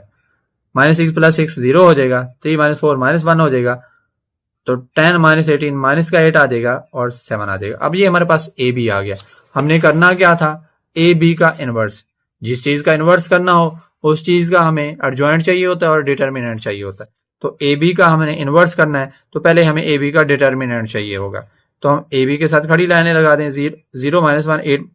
-6 plus 6 0 हो जाएगा, 3 -4 -1 हो जाएगा, तो 10 -18 माइनस का 8 आ जाएगा और 7 आ जाएगा। अब ये हमारे पास ए बी आ गया। हमने करना क्या था, ए बी का इनवर्स, जिस चीज का इनवर्स करना हो उस चीज का हमें एडजॉइंट चाहिए होता है और डिटर्मिनेंट चाहिए होता है। तो ए बी का हमने इनवर्स करना है तो पहले हमें ए बी का डिटर्मिनेंट चाहिए होगा। तो हम ए बी के साथ खड़ी लाइनें लगा दें, 0 -1 8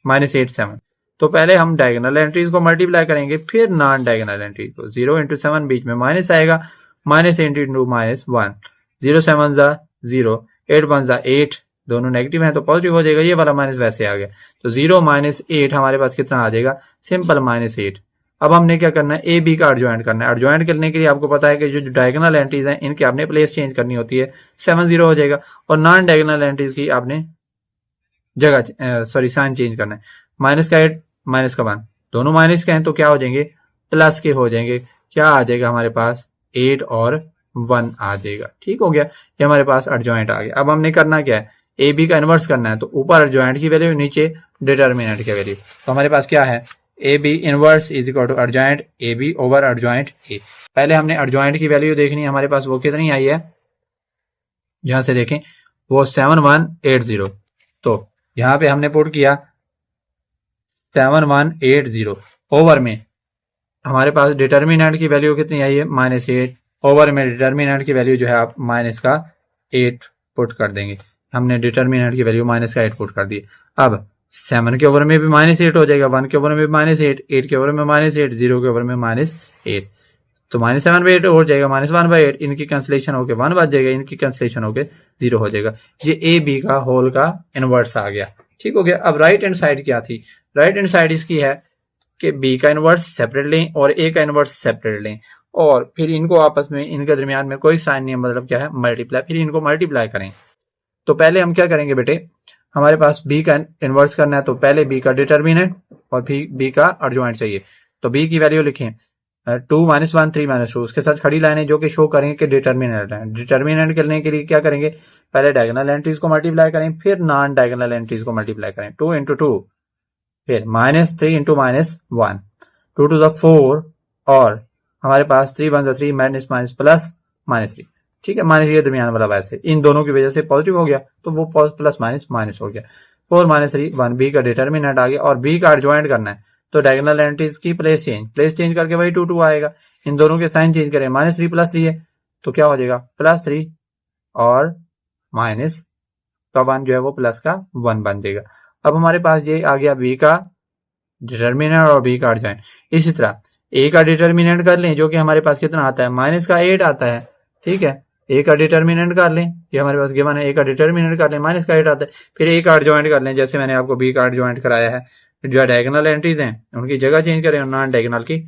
-8 7। तो पहले हम डायगोनल एंट्रीज को मल्टीप्लाई करेंगे, फिर नॉन डायगोनल एंट्रीज को। 0 इंटू 7 बीच में माइनस आएगा, -8 इंटू -1, 0 7 0, 8 1 8, दोनों नेगेटिव हैं तो पॉजिटिव हो जाएगा, ये वाला माइनस वैसे आ गया। तो 0 -8 हमारे पास कितना आ जाएगा, सिंपल -8। अब हमने क्या करना है, ए बी का एडजॉइंट करना है। एडजॉइंट करने के लिए आपको पता है कि जो डायगोनल एंट्रीज हैं इनके आपने प्लेस चेंज करनी होती है, 7 0 हो जाएगा, और नॉन डायगोनल एंट्रीज की आपने जगह साइन चेंज करना है। माइनस का 8 माइनस का 1, दोनों माइनस के हैं तो क्या हो जाएंगे, प्लस के हो जाएंगे। क्या आ जाएगा हमारे पास, 8 और 1 आ जाएगा। ठीक हो गया, ये हमारे पास एडजॉइंट आ गया। अब हमने करना क्या है, ए बी का इनवर्स करना है, तो ऊपर एडजॉइंट की वैल्यू, नीचे डिटर्मिनेंट की वैल्यू। तो हमारे पास क्या है, A B inverse is equal to adjoint A B over adjoint A. पहले हमने एडजॉइंट की वैल्यू देखनी है, हमारे पास वो कितनी आई है, यहां से देखें वो 7180। तो यहां पे हमने पुट किया 7180, ओवर में हमारे पास डिटर्मिनेंट की वैल्यू कितनी आई है, -8, ओवर में डिटर्मिनेंट की वैल्यू जो है आप माइनस का 8 पुट कर देंगे। हमने डिटर्मिनेंट की वैल्यू माइनस का 8 पुट कर दी। अब 7 के ओवर में भी -8 हो जाएगा, 1 के ओवर में -8, 8 के ओवर में -8, 0 के ओवर में -8, तो -7/8 हो जाएगा, -1/8, इनकी कैंसिलेशन होकर 1 बच जाएगा, इनकी कैंसिलेशन होकर 0 हो जाएगा। ये ए बी का होल का इनवर्स आ गया। ठीक हो गया। अब राइट हैंड साइड क्या थी, राइट हैंड साइड इसकी है कि बी का इनवर्स सेपरेट लें और ए का इनवर्स सेपरेट लें, और फिर इनको आपस में, इनके दरमियान में कोई साइन नहीं है, मतलब क्या है, मल्टीप्लाई, फिर इनको मल्टीप्लाई करें। तो पहले हम क्या करेंगे बेटे, हमारे पास बी का इनवर्स करना है तो पहले बी का डिटर्मिनेंट और फिर बी का एडजॉइंट चाहिए। तो बी की वैल्यू लिखें 2 -1 3 -2, उसके साथ खड़ी लाइनें जो कि शो करेंगे कि डिटर्मिनेंट है। डिटर्मिनेंट करने के लिए क्या करेंगे, पहले डायगोनल एंट्रीज को मल्टीप्लाई करें, फिर नॉन डायगोनल एंट्रीज को मल्टीप्लाई करें। 2 इंटू 2, फिर -3 इंटू -1, 2 to the 4, और हमारे पास 3 1 3 माइनस माइनस प्लस -3। ठीक है, माइनस ये दरमियान वाला वैसे इन दोनों की वजह से पॉजिटिव हो गया, तो वो प्लस माइनस माइनस हो गया। 4 -3 1, बी का डिटर्मिनेंट आ गया, और बी का एडजॉइंट करना है तो डायगोनल एंट्रीज की प्लेस चेंज करके वही 2 2 आएगा। इन दोनों के साइन चेंज करें, -3 +3 है तो क्या हो जाएगा, +3, और माइनस का 1 जो है वो प्लस का 1 बन जाएगा। अब हमारे पास ये आ गया बी का डिटर्मिनेंट और बी का एडजॉइंट। इसी तरह ए का डिटर्मिनेंट कर लें, जो कि हमारे पास कितना आता है, -8 आता है। ठीक है, ए का डिटर्मिनेंट कर लें, ये हमारे पास गिवन है, ए का डिटर्मिनेंट कर लें, -8 आता है। फिर ए का एडजॉइंट कर लें, जैसे मैंने आपको बी का एडजॉइंट कराया है। जो डायगोनल एंट्रीज हैं उनकी जगह चेंज करें और नॉन डायगोनल की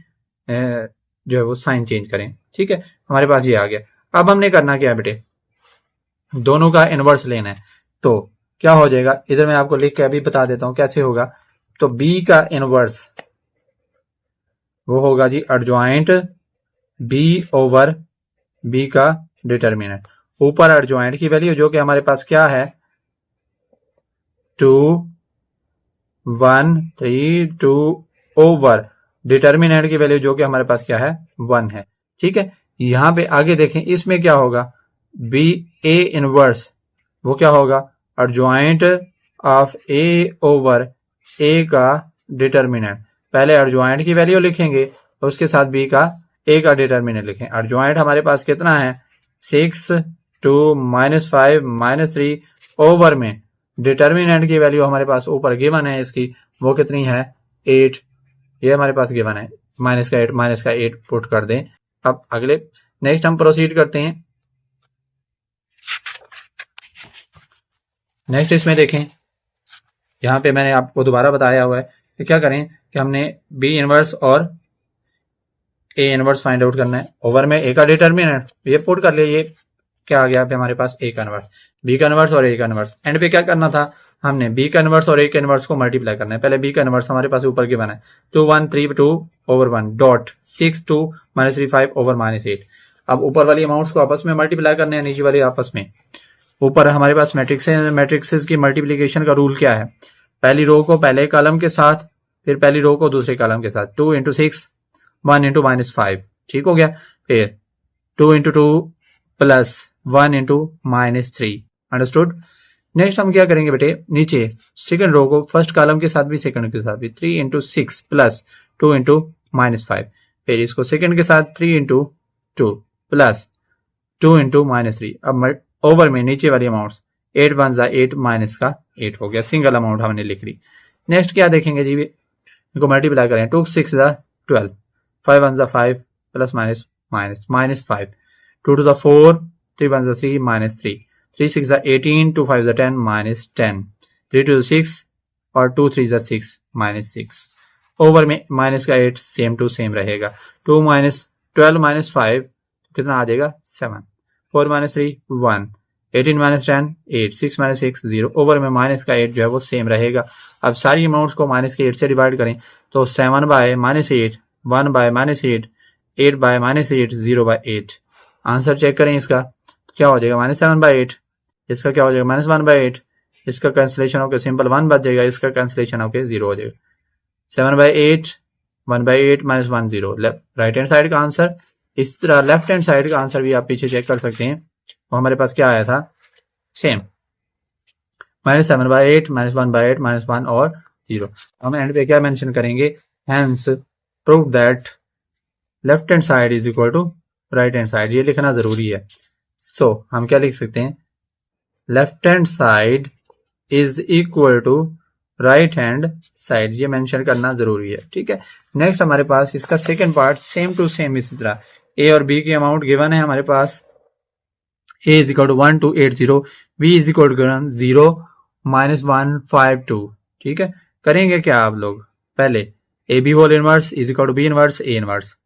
जो है वो साइन चेंज करें। ठीक है, हमारे पास ये आ गया। अब हमने करना क्या है बेटे, दोनों का इनवर्स लेना है। तो क्या हो जाएगा, इधर मैं आपको लिख के अभी बता देता हूं कैसे होगा। तो बी का इनवर्स वो होगा जी एडजॉइंट बी ओवर बी का डिटर्मिनेंट। ऊपर एडजॉइंट की वैल्यू जो कि हमारे पास क्या है, 2 1 3 2 ओवर डिटर्मिनेंट की वैल्यू जो कि हमारे पास क्या है, 1 है। ठीक है, यहां पे आगे देखें, इसमें क्या होगा, बी ए इनवर्स वो क्या होगा, adjoint of A over A का डिटर्मिनेंट। पहले एडजॉइंट की वैल्यू लिखेंगे और उसके साथ बी का ए का डिटर्मिनेंट लिखें। एडजॉइंट हमारे पास कितना है 6 2 -5 -3 ओवर में डिटर्मिनेंट की वैल्यू हमारे पास ऊपर गिवन है इसकी, वो कितनी है 8। ये हमारे पास गिवन है माइनस का 8 पुट कर दें। अब अगले नेक्स्ट हम प्रोसीड करते हैं। नेक्स्ट इसमें देखें, यहाँ पे मैंने आपको दोबारा बताया हुआ है कि क्या करें कि हमने बी इनवर्स और ए इनवर्स फाइंड आउट करना है। ओवर में ए का डिटर्मिनेंट ये पुट कर लिए, ये क्या आ गया पे हमारे पास ए का इनवर्स, बी का इनवर्स और ए का इनवर्स। एंड पे क्या करना था, हमने बी का इनवर्स और ए का इनवर्स को मल्टीप्लाई करना है। पहले बी का इनवर्स हमारे पास ऊपर गिवन है 2 1 3 2 ओवर 1 डॉट 6 2 -3 5 ओवर -8। अब ऊपर वाली अमाउंट्स को आपस में मल्टीप्लाई करने हैं, नीचे वाली आपस में। ऊपर हमारे पास मैट्रिक्स है, मैट्रिक्सेस की मल्टीप्लीकेशन का रूल क्या है, पहली रो को पहले कॉलम के साथ, फिर पहली रो को दूसरे कॉलम के साथ। 2 × 6 1 × -5, ठीक हो गया। फिर 2 × 2 प्लस 1 × -3, अंडरस्टूड। नेक्स्ट हम क्या करेंगे बेटे, नीचे सेकंड रो को फर्स्ट कॉलम के साथ भी सेकंड के साथ भी 3 × 6 प्लस 2 × -5, फिर इसको सेकंड के साथ 3 × 2 प्लस 2 × -3। अब ओवर में नीचे वाली अमाउंट्स 8 1 = 8 माइनस का 8 हो गया, सिंगल अमाउंट हमने लिख ली। नेक्स्ट क्या देखेंगे जी, इनको मल्टीप्लाई करें 2 × 6 = 12, 5 1 = 5 प्लस माइनस -5, 2 2 = 4, 3 1 = 3 -3, 3 6 = 18, 2 5 = 10 -10, 3 2 = 6 और 2 3 = 6 -6। ओवर में माइनस का 8 सेम टू सेम रहेगा। 2 12 -5 कितना आ जाएगा 7, 4 -3 1, 18 -10 8, 6 -6 0। ओवर में माइनस का 8 जो है वो सेम रहेगा। अब सारी अमाउंट्स को माइनस के 8 से डिवाइड करें तो 7 by -8, 1 by -8, 8 by -8, 0 by 8। Answer check करें इसका, तो क्या हो जाएगा -7/8, इसका क्या हो जाएगा -1/8, इसका कैंसिलेशन होकर सिंपल 1 बच जाएगा, इसका कैंसिलेशन होकर 0 हो जाएगा। 7/8 1/8 -1 0, राइट हैंड साइड का आंसर। इस तरह लेफ्ट हैंड साइड का आंसर भी आप पीछे चेक कर सकते हैं, तो हमारे पास क्या आया था सेम -7/8 -1/8 -1 और 0। हम एंड पे क्या मेंशन करेंगे, hence prove that left hand side is equal to right hand side, ये लिखना जरूरी है। सो हम क्या लिख सकते हैं, left hand side is equal to right hand side, ये मेंशन करना जरूरी है, ठीक है। नेक्स्ट हमारे पास इसका second part same to same इसी तरह, ए और बी की अमाउंट गिवन है हमारे पास, a is equal to 1 2 8 0, b is equal to 0 -1 5 2, ठीक है। करेंगे क्या आप लोग, पहले A B whole inverse is equal to B inverse A inverse,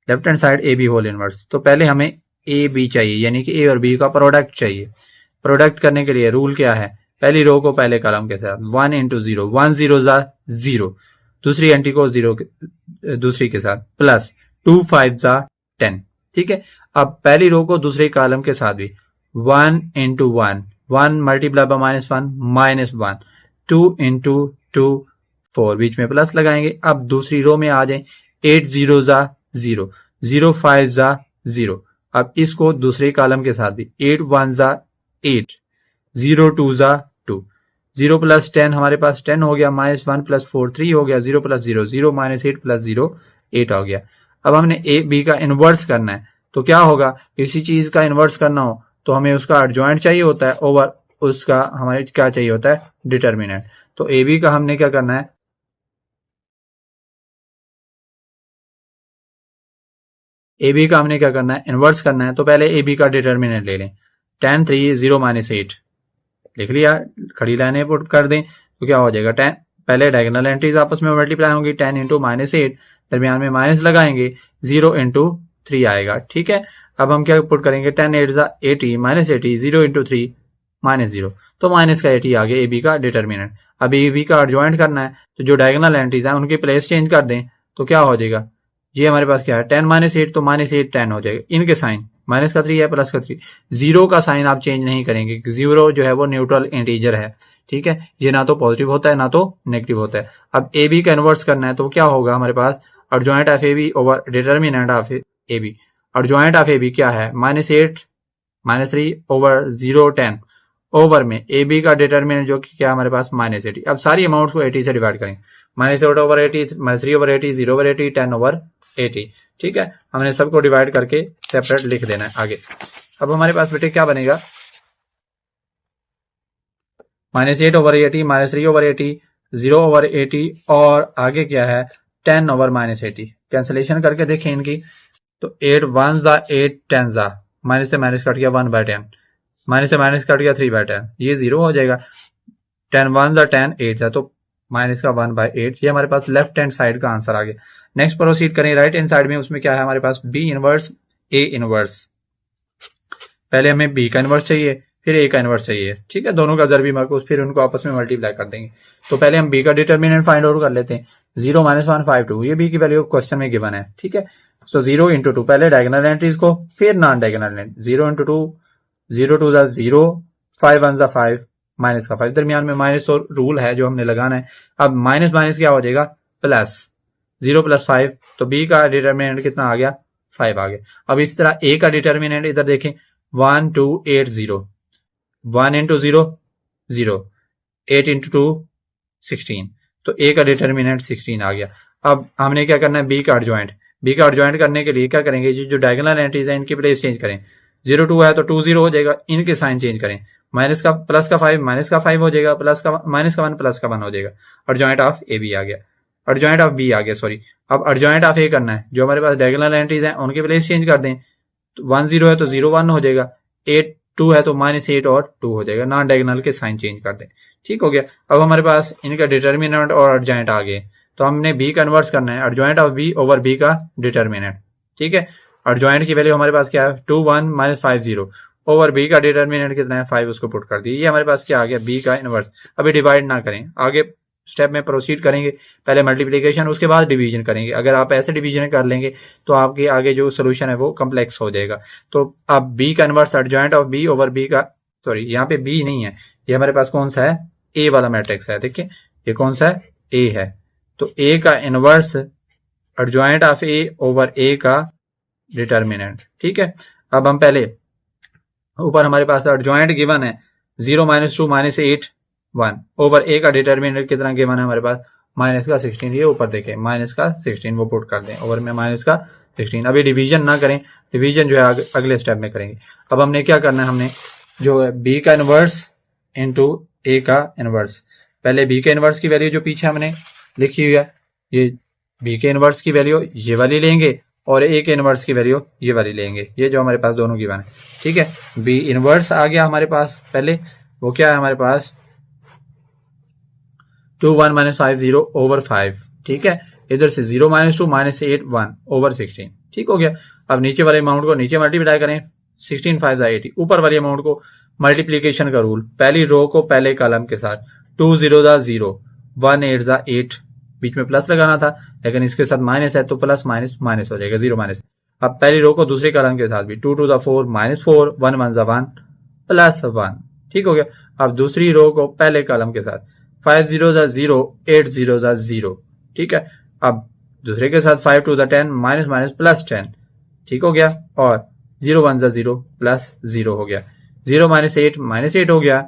left hand side A B whole inverse. तो पहले हमें ए बी चाहिए, यानी कि ए और बी का प्रोडक्ट चाहिए। प्रोडक्ट करने के लिए रूल क्या है, पहली रो को पहले कॉलम के साथ 1 × 0, 1 0 = 0, दूसरी एंट्री को 0 दूसरी के साथ प्लस 2 5 = 10, ठीक है। अब पहली रो को दूसरे कॉलम के साथ भी 1 × 1, 1 मल्टीप्लाई बाय -1 -1, 2 × 2 4, बीच में प्लस लगाएंगे। अब दूसरी रो में आ जाए 8 0 = 0, 0 5 = 0। अब इसको दूसरे कॉलम के साथ भी 8 1 = 8, 0 2 = 2, 0 + 10 हमारे पास 10 हो गया, -1 + 4 3 हो गया, 0 + 0 0, -8 + 0 8 हो गया। अब हमने ए बी का इनवर्स करना है, तो क्या होगा, किसी चीज का इनवर्स करना हो तो हमें उसका एडजॉइंट चाहिए होता है, ओवर उसका हमारे क्या चाहिए होता है डिटर्मिनेंट। तो ए बी का हमने क्या करना है, ए बी का हमने क्या करना है इनवर्स करना है। तो पहले ए बी का डिटर्मिनेंट ले लें, 10 3 0 -8 लिख लिया, खड़ी लाइनें पुट कर दें तो क्या हो जाएगा 10, पहले डायगोनल एंट्रीज आपस में मल्टीप्लाई होंगी, 10 × -8 दरमियान में माइनस लगाएंगे, 0 × 3 आएगा, ठीक है। अब हम क्या पुट करेंगे, 10 8 = 80 -80, 0 × 3 -0, तो माइनस का 80 आ गया ए बी का डिटर्मिनेंट। अब ए बी का एडजॉइंट करना है, तो जो डायगोनल एंट्रीज हैं उनकी प्लेस चेंज कर दें, तो क्या हो जाएगा, ये हमारे पास क्या है 10 -8, तो -8 10 हो जाएगा, इनके साइन माइनस का 3 है प्लस का 3, 0 का साइन आप चेंज नहीं करेंगे, 0 जो है वो न्यूट्रल इंटीजर है, ठीक है, ये ना तो पॉजिटिव होता है ना तो नेगेटिव होता है। अब ए बी का इनवर्स करना है, तो क्या होगा हमारे पास adjoint of A B over determinant of A B. Adjoint of A B क्या है, -8 -3 ओवर 0 10, ओवर में ए बी का डिटर्मिनेंट जो कि क्या हमारे पास -80। अब सारी अमाउंट को 80 से डिवाइड करें, -8/80, -3/80, 0/80, 10/80। ठीक है, हमने सबको डिवाइड करके सेपरेट लिख देना है आगे। अब हमारे पास बेटे क्या बनेगा, -8/80, -3/80, 0/80 और आगे क्या है 10/80। कैंसिलेशन करके देखें इनकी, तो 8 1 जा 8 10 जा, माइनस से माइनस कट गया 1/10, माइनस से माइनस कट गया 3/10, ये 0 हो जाएगा। 10 1 जा 10 8 जा, तो माइनस का 1/8। ये हमारे पास लेफ्ट हैंड साइड का आंसर आ गया। नेक्स्ट प्रोसीड करें राइट हैंड साइड में, उसमें क्या है हमारे पास बी इनवर्स ए इनवर्स। पहले हमें बी का इनवर्स चाहिए, फिर ए का इनवर्स चाहिए। ठीक है, दोनों का जरबी मरकूज, फिर उनको आपस में मल्टीप्लाई कर देंगे। तो पहले हम बी का डिटर्मिनेंट फाइंड आउट कर लेते हैं। 0 - 1 5 2, ये बी की वैल्यू क्वेश्चन में गिवन है। ठीक है, सो 0 × 2, पहले डायगोनल एंट्रीज को फिर नॉन डायगोनल एंट्री। 0 × 2, 0 2 जा 0, 5 1 जा 5, माइनस का 5, दरमियान में माइनस तो रूल है जो हमने लगाना है। अब माइनस माइनस क्या हो जाएगा प्लस, 0 + 5, तो बी का डिटर्मिनेंट कितना आ गया 5 आ गया। अब इस तरह ए का डिटर्मिनेंट इधर देखें 1 2 8 0, 1 × 0 0, 8 × 2 16, तो ए का डिटर्मिनेंट 16 आ गया। अब हमने क्या करना है बी का एडजॉइंट। बी का एडजॉइंट करने के लिए क्या करेंगे, जो डायगोनल एंट्रीज है इनकी प्लेस चेंज करें। 0 2 है तो 2 0 हो जाएगा, इनके साइन चेंज करें। माइनस का प्लस का 5 माइनस का 5 हो जाएगा, प्लस का माइनस का 1 प्लस का 1 हो जाएगा। एडजॉइंट ऑफ ए बी आ गया, एडजॉइंट ऑफ बी आ गया सॉरी। अब एडजॉइंट ऑफ ए करना है, जो हमारे पास डायगोनल एंट्रीज हैं उनकी प्लेस चेंज कर दें। 1 0 है तो 0 1 हो जाएगा, 8 2 है तो -8 और 2 हो जाएगा, नॉन डायगोनल के साइन चेंज कर दें। ठीक हो गया। अब हमारे पास इनका डिटर्मिनेंट और एडजॉइंट आ गए, तो हमने बी कन्वर्ट करना है, adjoint of B over B का डिटर्मिनेंट। ठीक है, एडजॉइंट की वैल्यू हमारे पास क्या है 2 1 -5 0 ओवर बी का डिटर्मिनेंट कितना है 5, उसको पुट कर दिए। ये हमारे पास क्या आ गया बी का इनवर्स। अभी डिवाइड ना करें, आगे स्टेप में प्रोसीड करेंगे, पहले मल्टीप्लिकेशन उसके बाद डिवीजन करेंगे। अगर आप ऐसे डिवीजन कर लेंगे तो आपके आगे जो सोल्यूशन है वो कम्प्लेक्स हो जाएगा। तो अब बी का inverse adjoint of B over B का, सॉरी यहाँ पे बी नहीं है, ये हमारे पास कौन सा है ए वाला मैट्रिक्स है। देखिए ये कौन सा है ए है, तो ए का inverse adjoint of A over A का डिटर्मिनेंट। ठीक है, अब हम पहले ऊपर हमारे पास एडजॉइंट गिवन है 0 - 2 -8 1 ओवर ए का डिटर्मिनेंट कितना गिवन है हमारे पास माइनस का 16। ये ऊपर देखें माइनस का 16 वो पुट कर दें ओवर में माइनस का 16। अभी डिवीजन ना करें, डिवीजन जो है अगले स्टेप में करेंगे। अब हमने क्या करना है, हमने जो है बी का इनवर्स इनटू ए का इनवर्स। पहले बी के इनवर्स की वैल्यू जो पीछे हमने लिखी हुई है, ये बी के इनवर्स की वैल्यू ये वाली लेंगे और ए के इनवर्स की वैल्यू ये वाली लेंगे, ये जो हमारे पास दोनों गिवन है। ठीक है, बी इनवर्स आ गया हमारे पास, पहले वो क्या है हमारे पास 2 1 -5 0 ओवर 5। ठीक है, इधर से 0 - 2 -8 1 ओवर 16। ठीक हो गया। अब नीचे वाले अमाउंट को नीचे मल्टीप्लाई करें, 16 5 80। ऊपर वाली अमाउंट को मल्टीप्लीकेशन का रूल, पहली रो को पहले कॉलम के साथ, 2 0 जा 0, 1 8 जा 8, बीच में प्लस लगाना था लेकिन इसके साथ माइनस है तो प्लस माइनस माइनस हो जाएगा, 0 माइनस। अब पहली रो को दूसरे कॉलम के साथ भी 2 2 जा 4 -4, 1 1 जा 1 प्लस 1। ठीक हो गया। अब दूसरी रो को पहले कॉलम के साथ 5 0 जा 0, 8 0 जा 0। ठीक है, अब दूसरे के साथ 5 2 जा 10 माइनस माइनस प्लस 10। ठीक हो गया, और 0 1 जा 0 प्लस 0 हो गया, 0 -8 -8 हो गया,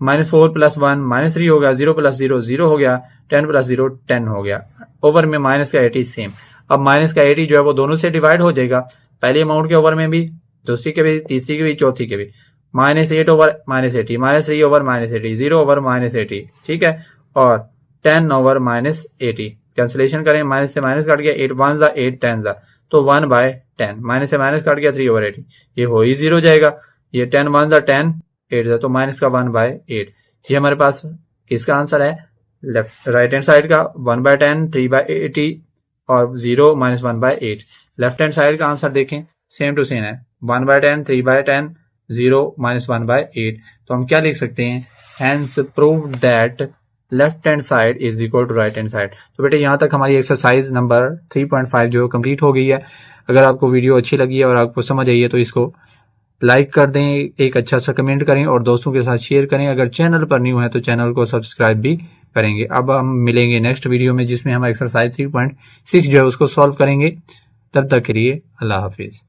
-4 + 1 -3 हो गया, 0 + 0 0 हो गया, 10 + 0 10 हो गया। ओवर में माइनस का 80 सेम। अब माइनस का 80 जो है वो दोनों से डिवाइड हो जाएगा, पहले अमाउंट के ओवर में भी, दूसरी के भी, तीसरी के भी, चौथी के भी। -8 ओवर -80, -3 ओवर -80, 0 ओवर -80। ठीक है, और 10 ओवर -80। कैंसिलेशन करें, माइनस से माइनस कट गया, 8 1 जा 8 10 जा, तो 1/10, माइनस से माइनस कट गया 3 ओवर 80, ये हो ही 0 जाएगा। ये 10 1 जा 10 8 जा, तो माइनस का 1/8। ये हमारे पास इसका आंसर है लेफ्ट राइट हैंड साइड का 1/10 3/80 और 0 -1/8। लेफ्ट हैंड साइड का आंसर देखें सेम टू सेम है 1/10 3/10 0 -1/8। तो हम क्या लिख सकते हैं, hence prove that left hand side is equal to right hand side. तो बेटे यहाँ तक हमारी एक्सरसाइज नंबर 3.5 जो कंप्लीट हो गई है। अगर आपको वीडियो अच्छी लगी है और आपको समझ आई है तो इसको लाइक कर दें, एक अच्छा सा कमेंट करें और दोस्तों के साथ शेयर करें। अगर चैनल पर न्यू है तो चैनल को सब्सक्राइब भी करेंगे। अब हम मिलेंगे नेक्स्ट वीडियो में जिसमें हम एक्सरसाइज 3.6 जो है उसको सॉल्व करेंगे। तब तक के लिए अल्लाह हाफिज।